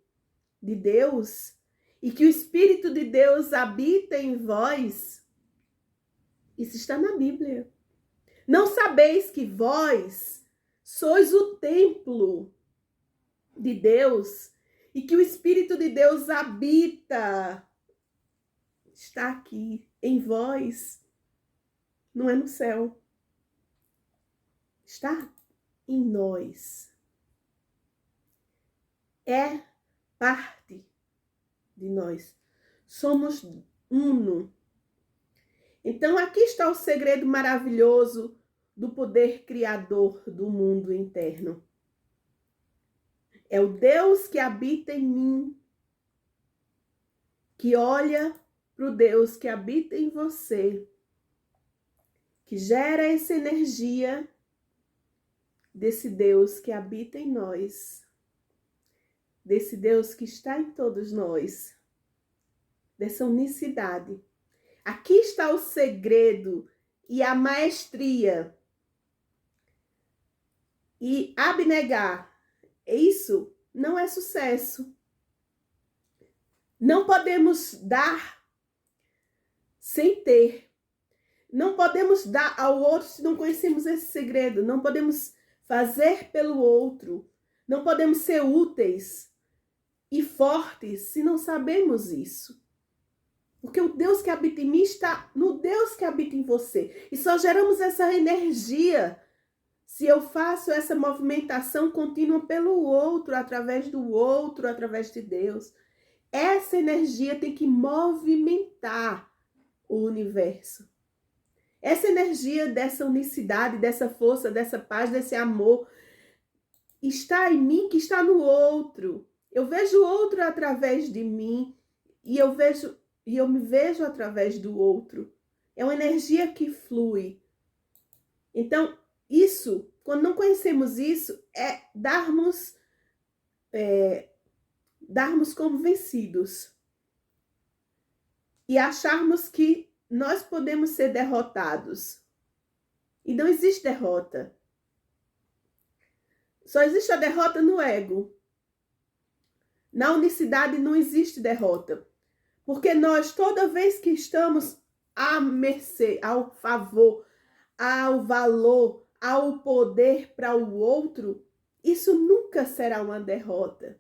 de Deus e que o Espírito de Deus habita em vós? Isso está na Bíblia. Não sabeis que vós sois o templo de Deus e que o Espírito de Deus habita, está aqui em vós, não é no céu, está em nós, é parte de nós, somos uno. Então aqui está o segredo maravilhoso do poder criador do mundo interno. É o Deus que habita em mim, que olha para o Deus que habita em você, que gera essa energia desse Deus que habita em nós, desse Deus que está em todos nós, dessa unicidade. Aqui está o segredo e a maestria. E abnegar, isso não é sucesso. Não podemos dar sem ter. Não podemos dar ao outro se não conhecemos esse segredo. Não podemos fazer pelo outro. Não podemos ser úteis e fortes se não sabemos isso. Porque o Deus que habita em mim está no Deus que habita em você. E só geramos essa energia se eu faço essa movimentação contínua pelo outro, através do outro, através de Deus. Essa energia tem que movimentar o universo. Essa energia dessa unicidade, dessa força, dessa paz, desse amor, está em mim, que está no outro. Eu vejo o outro através de mim e eu me vejo através do outro. É uma energia que flui. Então, isso, quando não conhecemos isso, é darmos como vencidos. E acharmos que nós podemos ser derrotados. E não existe derrota. Só existe a derrota no ego. Na unicidade não existe derrota. Porque nós, toda vez que estamos à mercê, ao favor, ao valor, ao poder para o outro, isso nunca será uma derrota.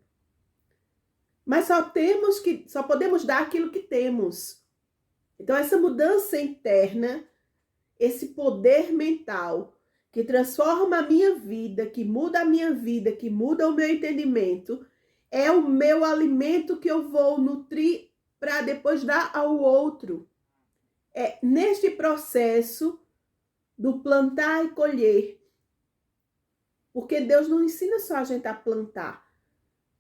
Mas só podemos dar aquilo que temos. Então essa mudança interna, esse poder mental que transforma a minha vida, que muda a minha vida, que muda o meu entendimento, é o meu alimento que eu vou nutrir para depois dar ao outro. É neste processo do plantar e colher. Porque Deus não ensina só a gente a plantar.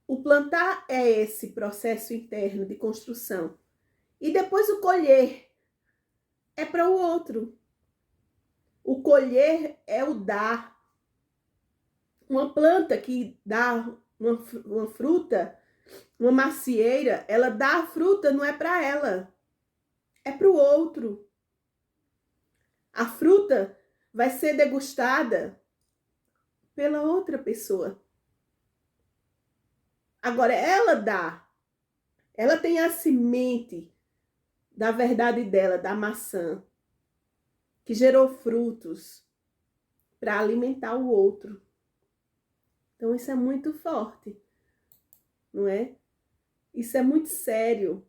O plantar é esse processo interno de construção. E depois o colher é para o outro. O colher é o dar. Uma planta que dá uma fruta, uma macieira, ela dá a fruta, não é para ela. É para o outro. A fruta vai ser degustada pela outra pessoa. Agora, ela dá. Ela tem a semente da verdade dela, da maçã, que gerou frutos para alimentar o outro. Então, isso é muito forte, não é? Isso é muito sério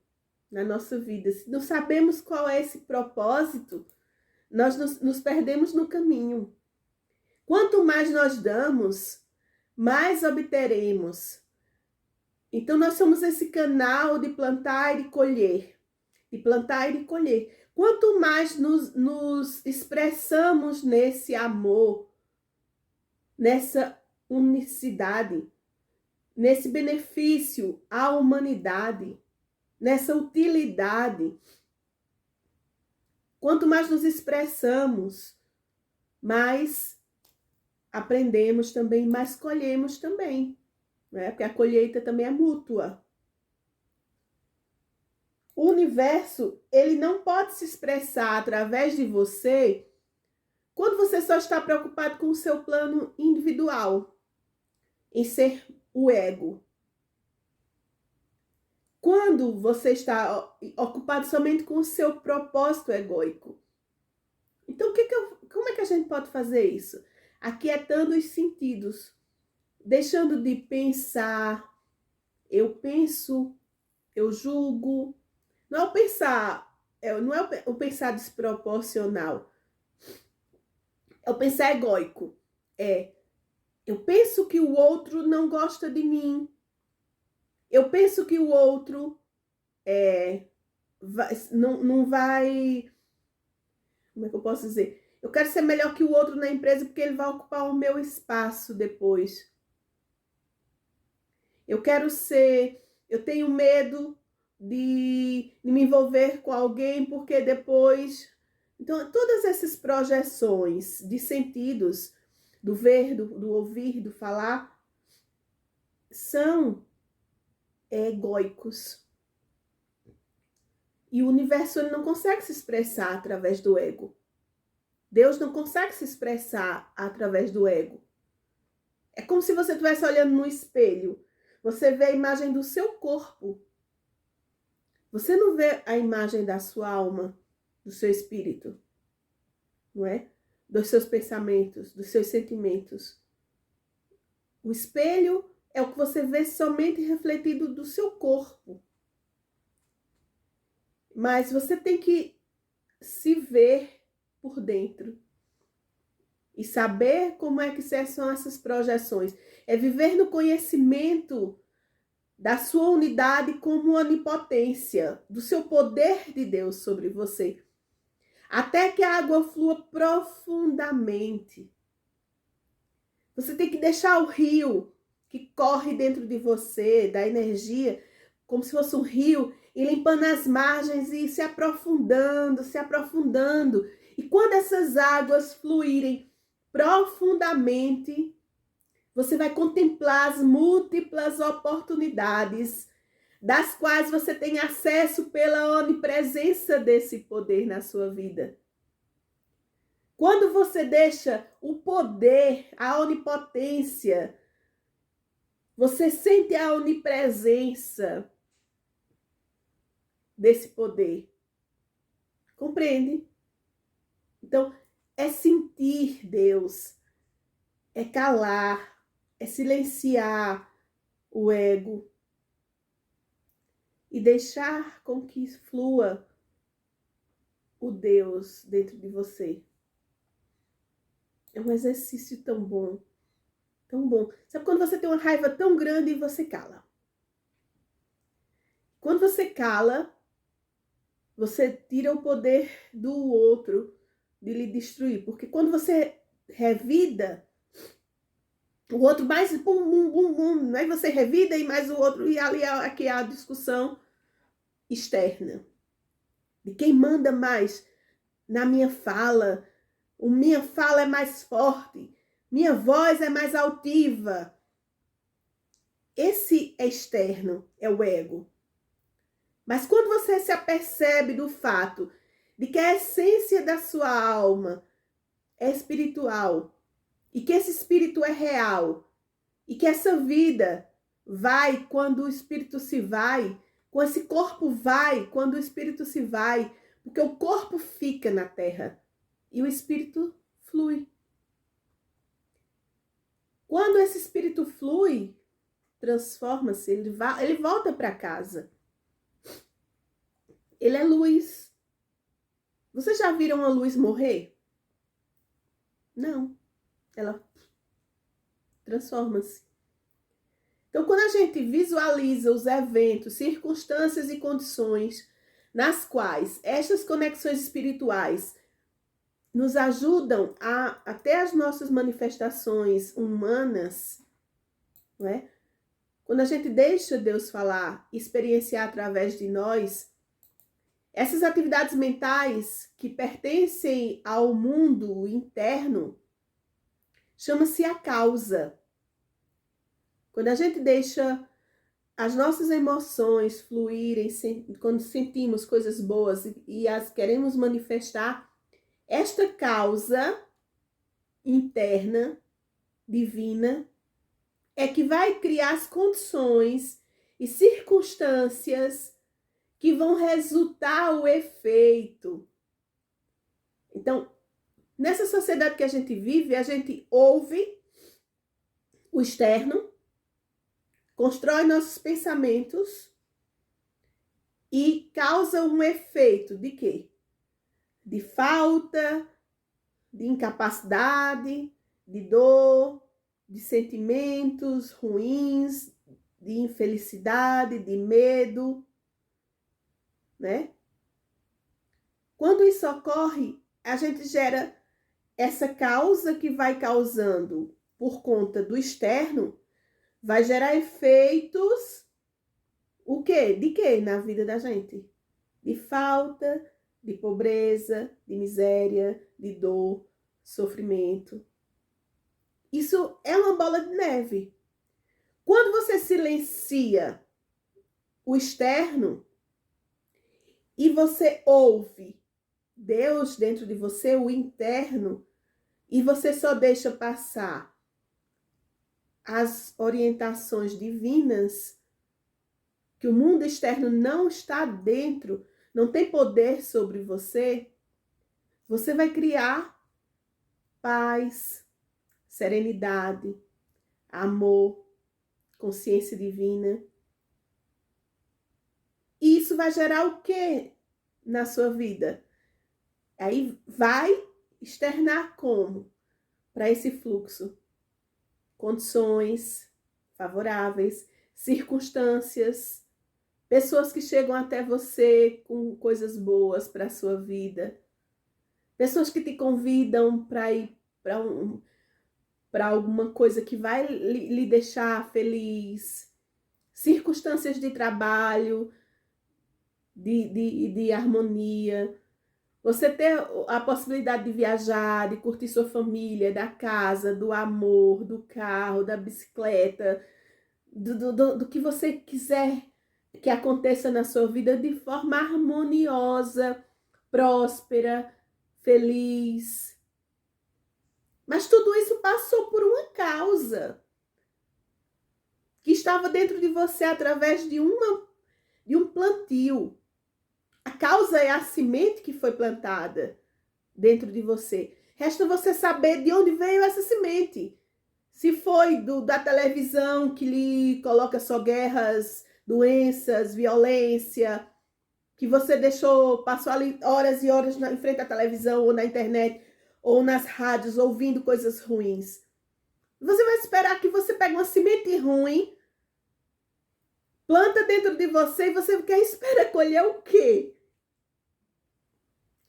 na nossa vida. Se não sabemos qual é esse propósito, nós nos perdemos no caminho. Quanto mais nós damos, mais obteremos. Então, nós somos esse canal de plantar e de colher. De plantar e de colher. Quanto mais nos expressamos nesse amor, nessa unicidade, nesse benefício à humanidade, nessa utilidade, quanto mais nos expressamos, mais aprendemos também, mais colhemos também, né? Porque a colheita também é mútua. O universo, ele não pode se expressar através de você quando você só está preocupado com o seu plano individual, em ser o ego. Quando você está ocupado somente com o seu propósito egóico. Então, como é que a gente pode fazer isso? Aquietando os sentidos, deixando de pensar, eu penso, eu julgo. Não é o pensar, não é o pensar desproporcional. É o pensar egóico. Eu penso que o outro não gosta de mim. Eu penso que o outro não vai. Como é que eu posso dizer? Eu quero ser melhor que o outro na empresa porque ele vai ocupar o meu espaço depois. Eu quero ser. Eu tenho medo de me envolver com alguém porque depois. Então, todas essas projeções de sentidos, do ver, do ouvir, do falar, são egóicos. E o universo ele não consegue se expressar através do ego. Deus não consegue se expressar através do ego. É como se você estivesse olhando no espelho. Você vê a imagem do seu corpo. Você não vê a imagem da sua alma, do seu espírito, não é? Dos seus pensamentos, dos seus sentimentos. O espelho é o que você vê somente refletido do seu corpo. Mas você tem que se ver por dentro e saber como é que são essas projeções. É viver no conhecimento da sua unidade como onipotência, do seu poder de Deus sobre você. Até que a água flua profundamente. Você tem que deixar o rio que corre dentro de você, da energia, como se fosse um rio, e limpando as margens e se aprofundando, se aprofundando. E quando essas águas fluírem profundamente, você vai contemplar as múltiplas oportunidades das quais você tem acesso pela onipresença desse poder na sua vida. Quando você deixa o poder, a onipotência, você sente a onipresença desse poder. Compreende? Então, é sentir Deus, é calar, é silenciar o ego e deixar com que flua o Deus dentro de você. É um exercício tão bom, tão bom. Sabe quando você tem uma raiva tão grande e você cala? Quando você cala, você tira o poder do outro de lhe destruir. Porque quando você revida, o outro mais bum, bum, bum, bum, aí você revida e mais o outro, e ali aqui é a discussão externa. De quem manda mais na minha fala. Minha fala é mais forte. Minha voz é mais altiva. Esse é externo, é o ego. Mas quando você se apercebe do fato de que a essência da sua alma é espiritual e que esse espírito é real e que essa vida vai quando o espírito se vai, com esse corpo vai quando o espírito se vai, porque o corpo fica na terra e o espírito flui. Quando esse espírito flui, transforma-se, ele volta para casa. Ele é luz. Vocês já viram a luz morrer? Não. Ela transforma-se. Então, quando a gente visualiza os eventos, circunstâncias e condições nas quais estas conexões espirituais nos ajudam a até as nossas manifestações humanas, não é? Quando a gente deixa Deus falar, experienciar através de nós, essas atividades mentais que pertencem ao mundo interno, chama-se a causa. Quando a gente deixa as nossas emoções fluírem, quando sentimos coisas boas e as queremos manifestar, esta causa interna, divina, é que vai criar as condições e circunstâncias que vão resultar o efeito. Então, nessa sociedade que a gente vive, a gente ouve o externo, constrói nossos pensamentos e causa um efeito de quê? De falta, de incapacidade, de dor, de sentimentos ruins, de infelicidade, de medo, né? Quando isso ocorre, a gente gera essa causa que vai causando por conta do externo, vai gerar efeitos, o quê? De quê na vida da gente? De falta, de pobreza, de miséria, de dor, sofrimento. Isso é uma bola de neve. Quando você silencia o externo e você ouve Deus dentro de você, o interno, e você só deixa passar as orientações divinas, que o mundo externo não está dentro, não tem poder sobre você, você vai criar paz, serenidade, amor, consciência divina. E isso vai gerar o quê na sua vida? Aí vai externar como? Para esse fluxo. Condições favoráveis, circunstâncias, pessoas que chegam até você com coisas boas para a sua vida, pessoas que te convidam para ir para alguma coisa que vai lhe deixar feliz, circunstâncias de trabalho, de harmonia, você ter a possibilidade de viajar, de curtir sua família, da casa, do amor, do carro, da bicicleta, do que você quiser que aconteça na sua vida de forma harmoniosa, próspera, feliz. Mas tudo isso passou por uma causa que estava dentro de você através de um plantio. A causa é a semente que foi plantada dentro de você. Resta você saber de onde veio essa semente. Se foi da televisão que lhe coloca só guerras, doenças, violência, que você passou ali horas e horas em frente à televisão ou na internet ou nas rádios ouvindo coisas ruins. Você vai esperar que você pegue uma semente ruim, planta dentro de você e você espera colher o quê?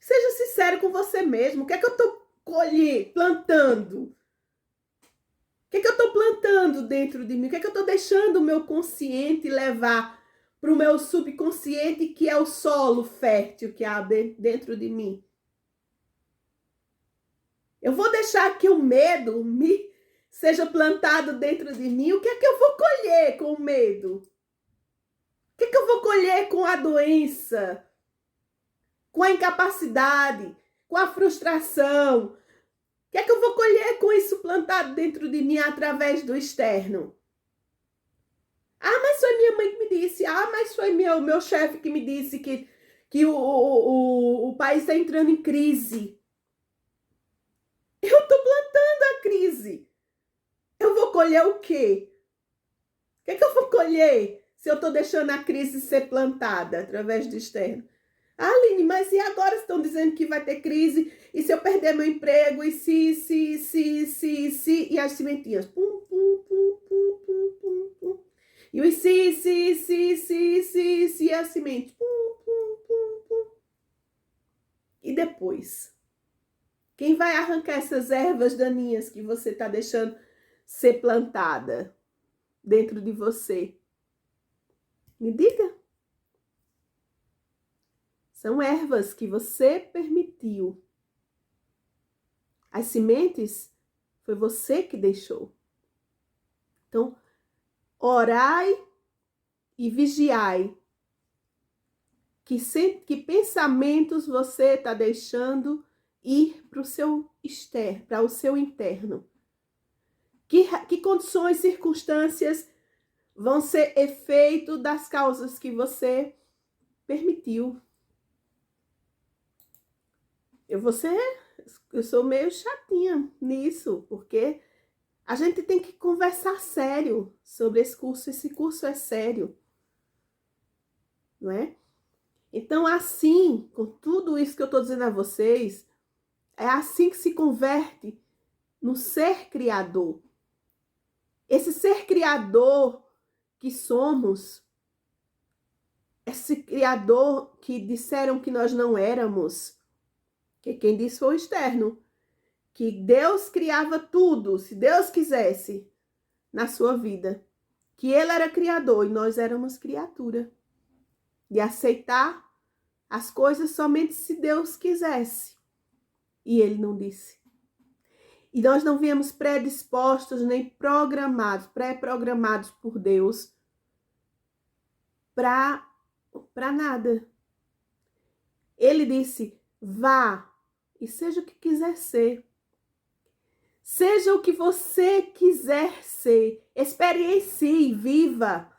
Seja sincero com você mesmo. O que é que eu estou plantando? O que é que eu estou plantando dentro de mim? O que é que eu estou deixando o meu consciente levar para o meu subconsciente, que é o solo fértil que há dentro de mim? Eu vou deixar que o medo seja plantado dentro de mim? O que é que eu vou colher com o medo? O que é que eu vou colher com a doença? Com a incapacidade? Com a frustração? O que é que eu vou colher com isso plantado dentro de mim através do externo? Ah, mas foi minha mãe que me disse. Ah, mas foi meu chefe que me disse que o país está entrando em crise. Eu estou plantando a crise. Eu vou colher o quê? O que é que eu vou colher se eu estou deixando a crise ser plantada através do externo? Ah, Aline, mas e agora estão dizendo que vai ter crise? E se eu perder meu emprego? E se... E as sementinhas? Pum, pum, pum, pum, pum, pum, pum. E os se, e a semente? Pum, pum, pum, pum. E depois? Quem vai arrancar essas ervas daninhas que você está deixando ser plantada dentro de você? Me diga. São ervas que você permitiu. As sementes foi você que deixou. Então, orai e vigiai. Que pensamentos você está deixando ir para o seu externo, para o seu interno? Que condições, circunstâncias vão ser efeito das causas que você permitiu? Eu sou meio chatinha nisso, porque A gente tem que conversar sério sobre esse curso. Esse curso é sério, não é? Então, assim, com tudo isso que eu estou dizendo a vocês, é assim que se converte no ser criador. Esse ser criador que somos, esse criador que disseram que nós não éramos, que quem disse foi o externo, que Deus criava tudo, se Deus quisesse, na sua vida, que ele era criador e nós éramos criatura, de aceitar as coisas somente se Deus quisesse, e ele não disse. E nós não viemos predispostos nem programados, pré-programados por Deus para nada. Ele disse, vá e seja o que quiser ser. Seja o que você quiser ser. Experiencie, viva.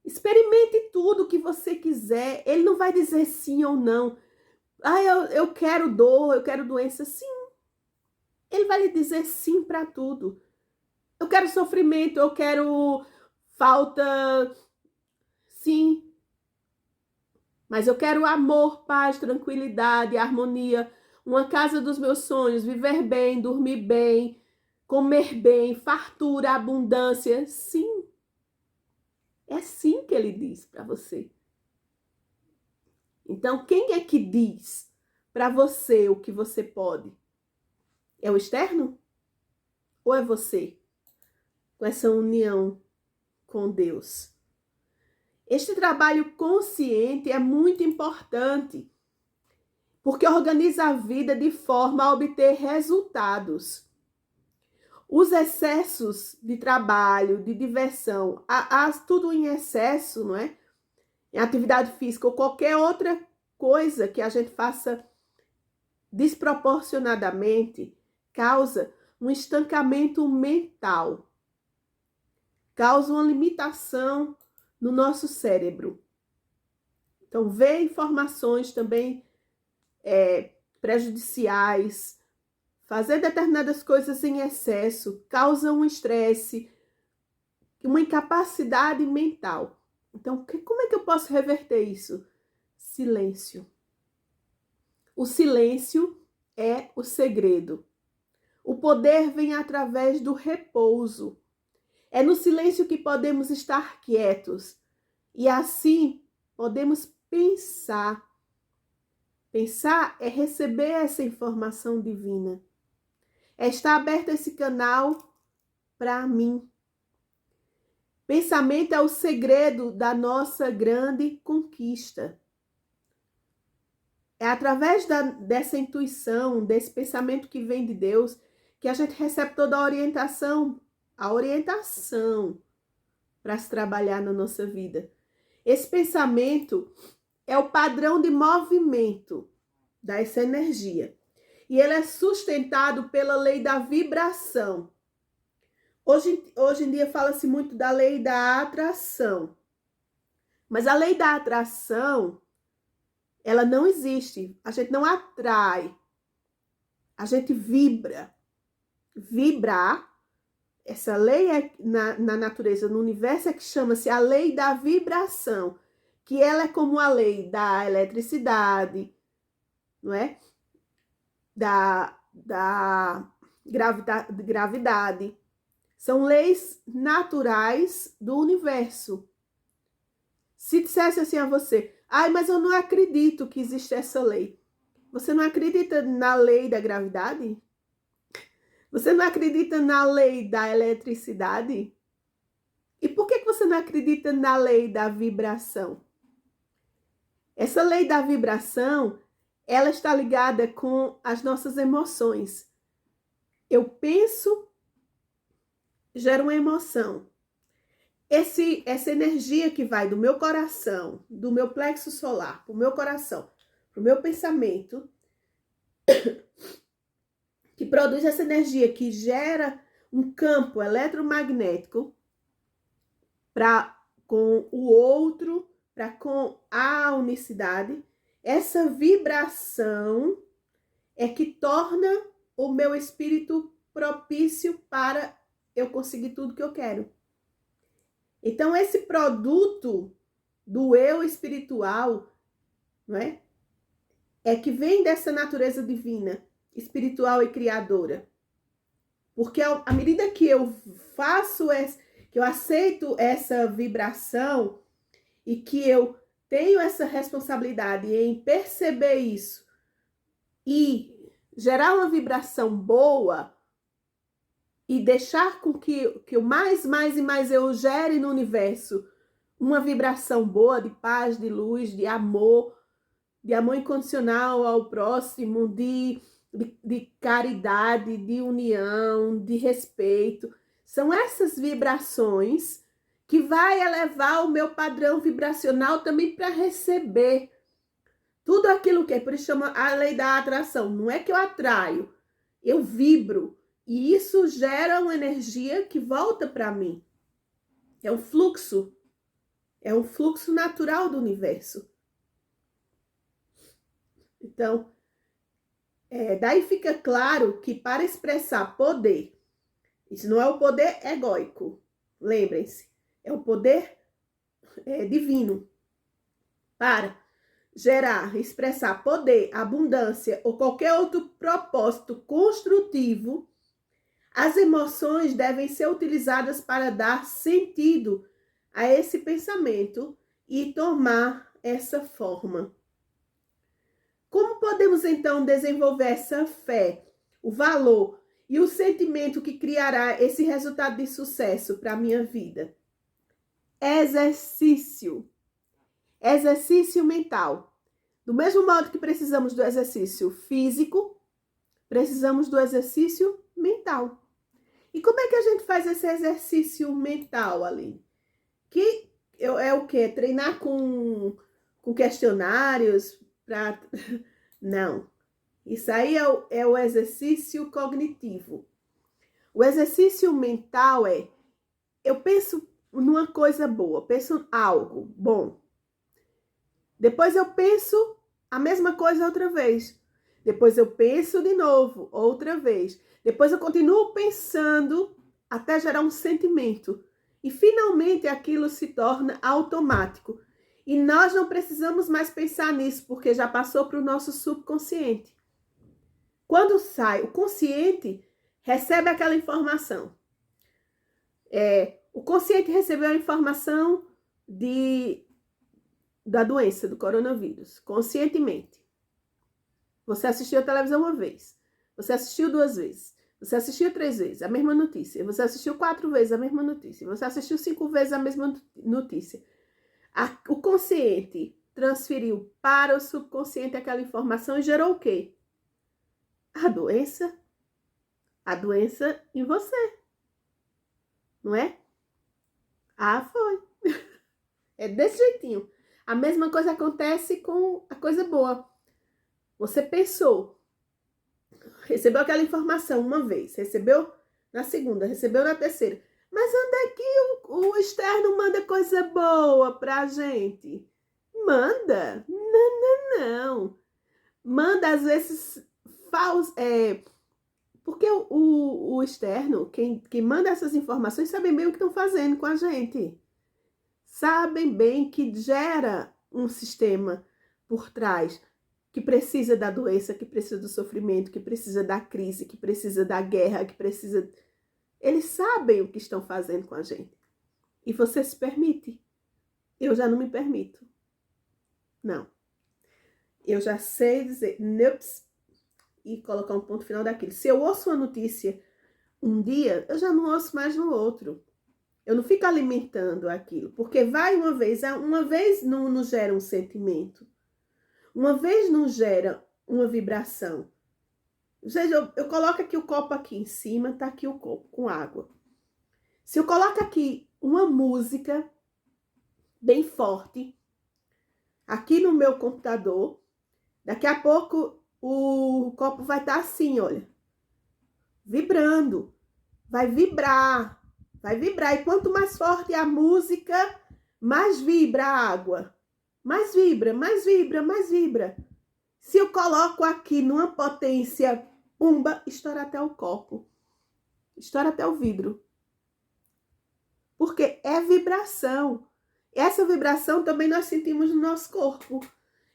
Experimente tudo o que você quiser. Ele não vai dizer sim ou não. Ah, eu quero dor, eu quero doença. Sim. Ele vai lhe dizer sim para tudo. Eu quero sofrimento, eu quero falta. Sim. Mas eu quero amor, paz, tranquilidade, harmonia. Uma casa dos meus sonhos, viver bem, dormir bem, comer bem, fartura, abundância. Sim. É sim que ele diz para você. Então, quem é que diz para você o que você pode? É o externo? Ou é você? Com essa união com Deus. Este trabalho consciente é muito importante, porque organiza a vida de forma a obter resultados. Os excessos de trabalho, de diversão, tudo em excesso, não é? Em atividade física ou qualquer outra coisa que a gente faça desproporcionadamente, causa um estancamento mental, causa uma limitação no nosso cérebro. Então, ver informações também prejudiciais, fazer determinadas coisas em excesso, causa um estresse, uma incapacidade mental. Então, como é que eu posso reverter isso? Silêncio. O silêncio é o segredo. O poder vem através do repouso. É no silêncio que podemos estar quietos e assim podemos pensar. Pensar é receber essa informação divina. É estar aberto esse canal para mim. Pensamento é o segredo da nossa grande conquista. É através dessa intuição, desse pensamento que vem de Deus, que a gente recebe toda a orientação para se trabalhar na nossa vida. Esse pensamento é o padrão de movimento dessa energia. E ele é sustentado pela lei da vibração. Hoje em dia fala-se muito da lei da atração. Mas a lei da atração, ela não existe. A gente não atrai. A gente vibra. Vibrar, essa lei é na natureza, no universo, é que chama-se a lei da vibração. Que ela é como a lei da eletricidade, não é? Da gravidade. São leis naturais do universo. Se dissesse assim a você, mas eu não acredito que existe essa lei. Você não acredita na lei da gravidade? Você não acredita na lei da eletricidade? E por que você não acredita na lei da vibração? Essa lei da vibração, ela está ligada com as nossas emoções. Eu penso, gera uma emoção. Essa energia que vai do meu coração, do meu plexo solar, para o meu coração, para o meu pensamento, que produz essa energia, que gera um campo eletromagnético com o outro, com a unicidade, essa vibração é que torna o meu espírito propício para eu conseguir tudo que eu quero. Então, esse produto do eu espiritual, não é? É que vem dessa natureza divina, espiritual e criadora. Porque à medida que eu que eu aceito essa vibração e que eu tenho essa responsabilidade em perceber isso e gerar uma vibração boa e deixar com que o mais e mais eu gere no universo uma vibração boa de paz, de luz, de amor incondicional ao próximo, de caridade, de união, de respeito. São essas vibrações que vai elevar o meu padrão vibracional também para receber tudo aquilo que é. Por isso chama a lei da atração. Não é que eu atraio, eu vibro. E isso gera uma energia que volta para mim. É um fluxo natural do universo. Então, daí fica claro que para expressar poder, isso não é o poder egóico, lembrem-se, é o poder divino. Para gerar, expressar poder, abundância ou qualquer outro propósito construtivo, as emoções devem ser utilizadas para dar sentido a esse pensamento e tomar essa forma. Como podemos então desenvolver essa fé, o valor e o sentimento que criará esse resultado de sucesso para a minha vida? Exercício. Exercício mental. Do mesmo modo que precisamos do exercício físico, precisamos do exercício mental. E como é que a gente faz esse exercício mental, Aline? Que é o quê? Treinar com questionários para... Não. Isso aí é o exercício cognitivo. O exercício mental eu penso numa coisa boa, penso algo bom. Depois eu penso a mesma coisa outra vez. Depois eu penso de novo, outra vez. Depois eu continuo pensando até gerar um sentimento. E finalmente aquilo se torna automático. E nós não precisamos mais pensar nisso, porque já passou para o nosso subconsciente. Quando sai, o consciente recebe aquela informação. O consciente recebeu a informação da doença, do coronavírus, conscientemente. Você assistiu a televisão uma vez, você assistiu 2 vezes, você assistiu 3 vezes a mesma notícia, você assistiu 4 vezes a mesma notícia, você assistiu 5 vezes a mesma notícia. O consciente transferiu para o subconsciente aquela informação e gerou o quê? A doença em você, não é? Foi. É desse jeitinho. A mesma coisa acontece com a coisa boa. Você pensou, recebeu aquela informação uma vez, recebeu na segunda, recebeu na terceira. Mas onde é que o externo manda coisa boa pra gente? Manda? Não. Manda, às vezes, falso. Porque o externo, quem manda essas informações, sabem bem o que estão fazendo com a gente. Sabem bem que gera um sistema por trás que precisa da doença, que precisa do sofrimento, que precisa da crise, que precisa da guerra, que precisa... Eles sabem o que estão fazendo com a gente. E você se permite. Eu já não me permito. Não. Eu já sei dizer, nops, e colocar um ponto final daquilo. Se eu ouço uma notícia um dia, eu já não ouço mais no outro. Eu não fico alimentando aquilo, porque vai uma vez não nos gera um sentimento, uma vez não gera uma vibração. Ou seja, eu coloco aqui o copo aqui em cima, tá aqui o copo com água. Se eu coloco aqui uma música bem forte, aqui no meu computador, daqui a pouco o copo vai estar assim, olha, vibrando, vai vibrar. E quanto mais forte a música, mais vibra a água. Mais vibra. Se eu coloco aqui numa potência, pumba, estoura até o copo. Estoura até o vidro. porque é vibração. Essa vibração também nós sentimos no nosso corpo.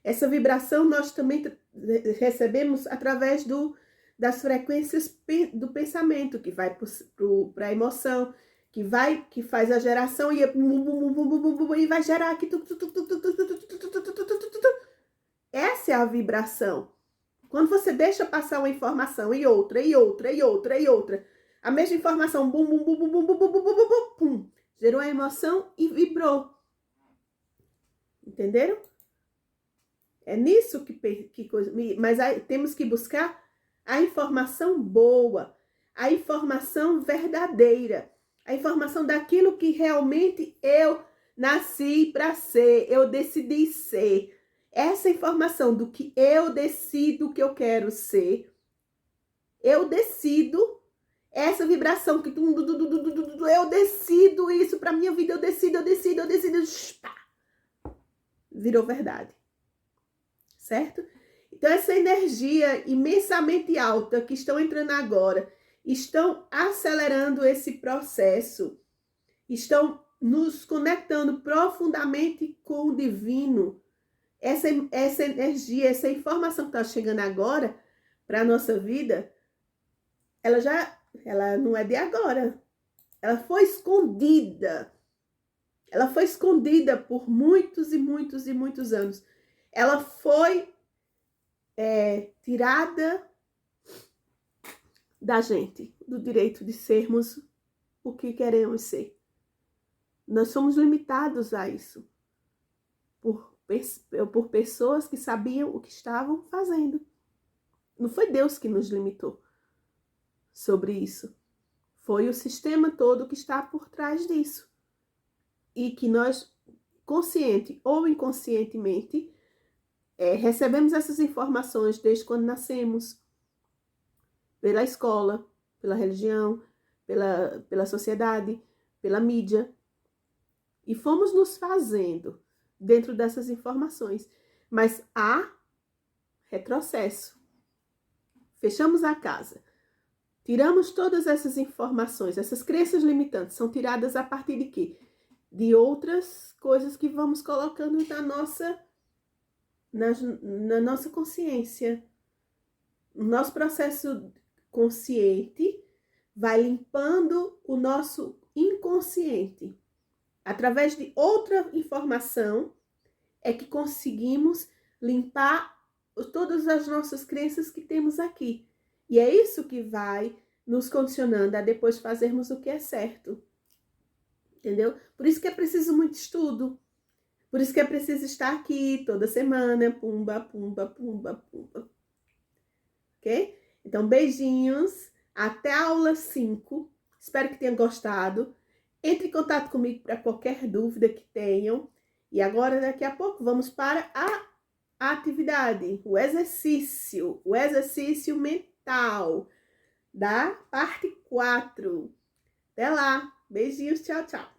Essa vibração nós também recebemos através das frequências do pensamento, que vai para a emoção, que faz a geração e vai gerar aqui. Essa é a vibração. Quando você deixa passar uma informação e outra, e outra, e outra, e outra, a mesma informação, bum, bum, bum, bum, bum, bum, bum, bum, bum, bum, bum, gerou a emoção e vibrou. Entenderam? É nisso que coisa. Mas aí, temos que buscar a informação boa, a informação verdadeira, a informação daquilo que realmente eu nasci para ser, eu decidi ser. Essa informação do que eu decido que eu quero ser, eu decido, essa vibração que eu decido isso para minha vida, eu decido, virou verdade. Certo? Então, essa energia imensamente alta que estão entrando agora, estão acelerando esse processo, estão nos conectando profundamente com o divino. Essa energia, essa informação que está chegando agora para a nossa vida, ela não é de agora. Ela foi escondida. Ela foi escondida por muitos e muitos e muitos anos. Ela foi tirada da gente, do direito de sermos o que queremos ser. Nós somos limitados a isso por pessoas que sabiam o que estavam fazendo. Não foi Deus que nos limitou sobre isso. Foi o sistema todo que está por trás disso. E que nós, consciente ou inconscientemente, recebemos essas informações desde quando nascemos, pela escola, pela religião, pela sociedade, pela mídia. E fomos nos fazendo dentro dessas informações. Mas há retrocesso. Fechamos a casa. Tiramos todas essas informações, essas crenças limitantes são tiradas a partir de quê? De outras coisas que vamos colocando na nossa consciência. O nosso processo consciente vai limpando o nosso inconsciente. Através de outra informação é que conseguimos limpar todas as nossas crenças que temos aqui. E é isso que vai nos condicionando a depois fazermos o que é certo. Entendeu? Por isso que é preciso muito estudo. Por isso que é preciso estar aqui toda semana. Pumba, pumba, pumba, pumba. Ok? Então, beijinhos. Até a aula 5. Espero que tenham gostado. Entre em contato comigo para qualquer dúvida que tenham. E agora, daqui a pouco, vamos para a atividade, o exercício mental da parte 4. Até lá. Beijinhos. Tchau, tchau.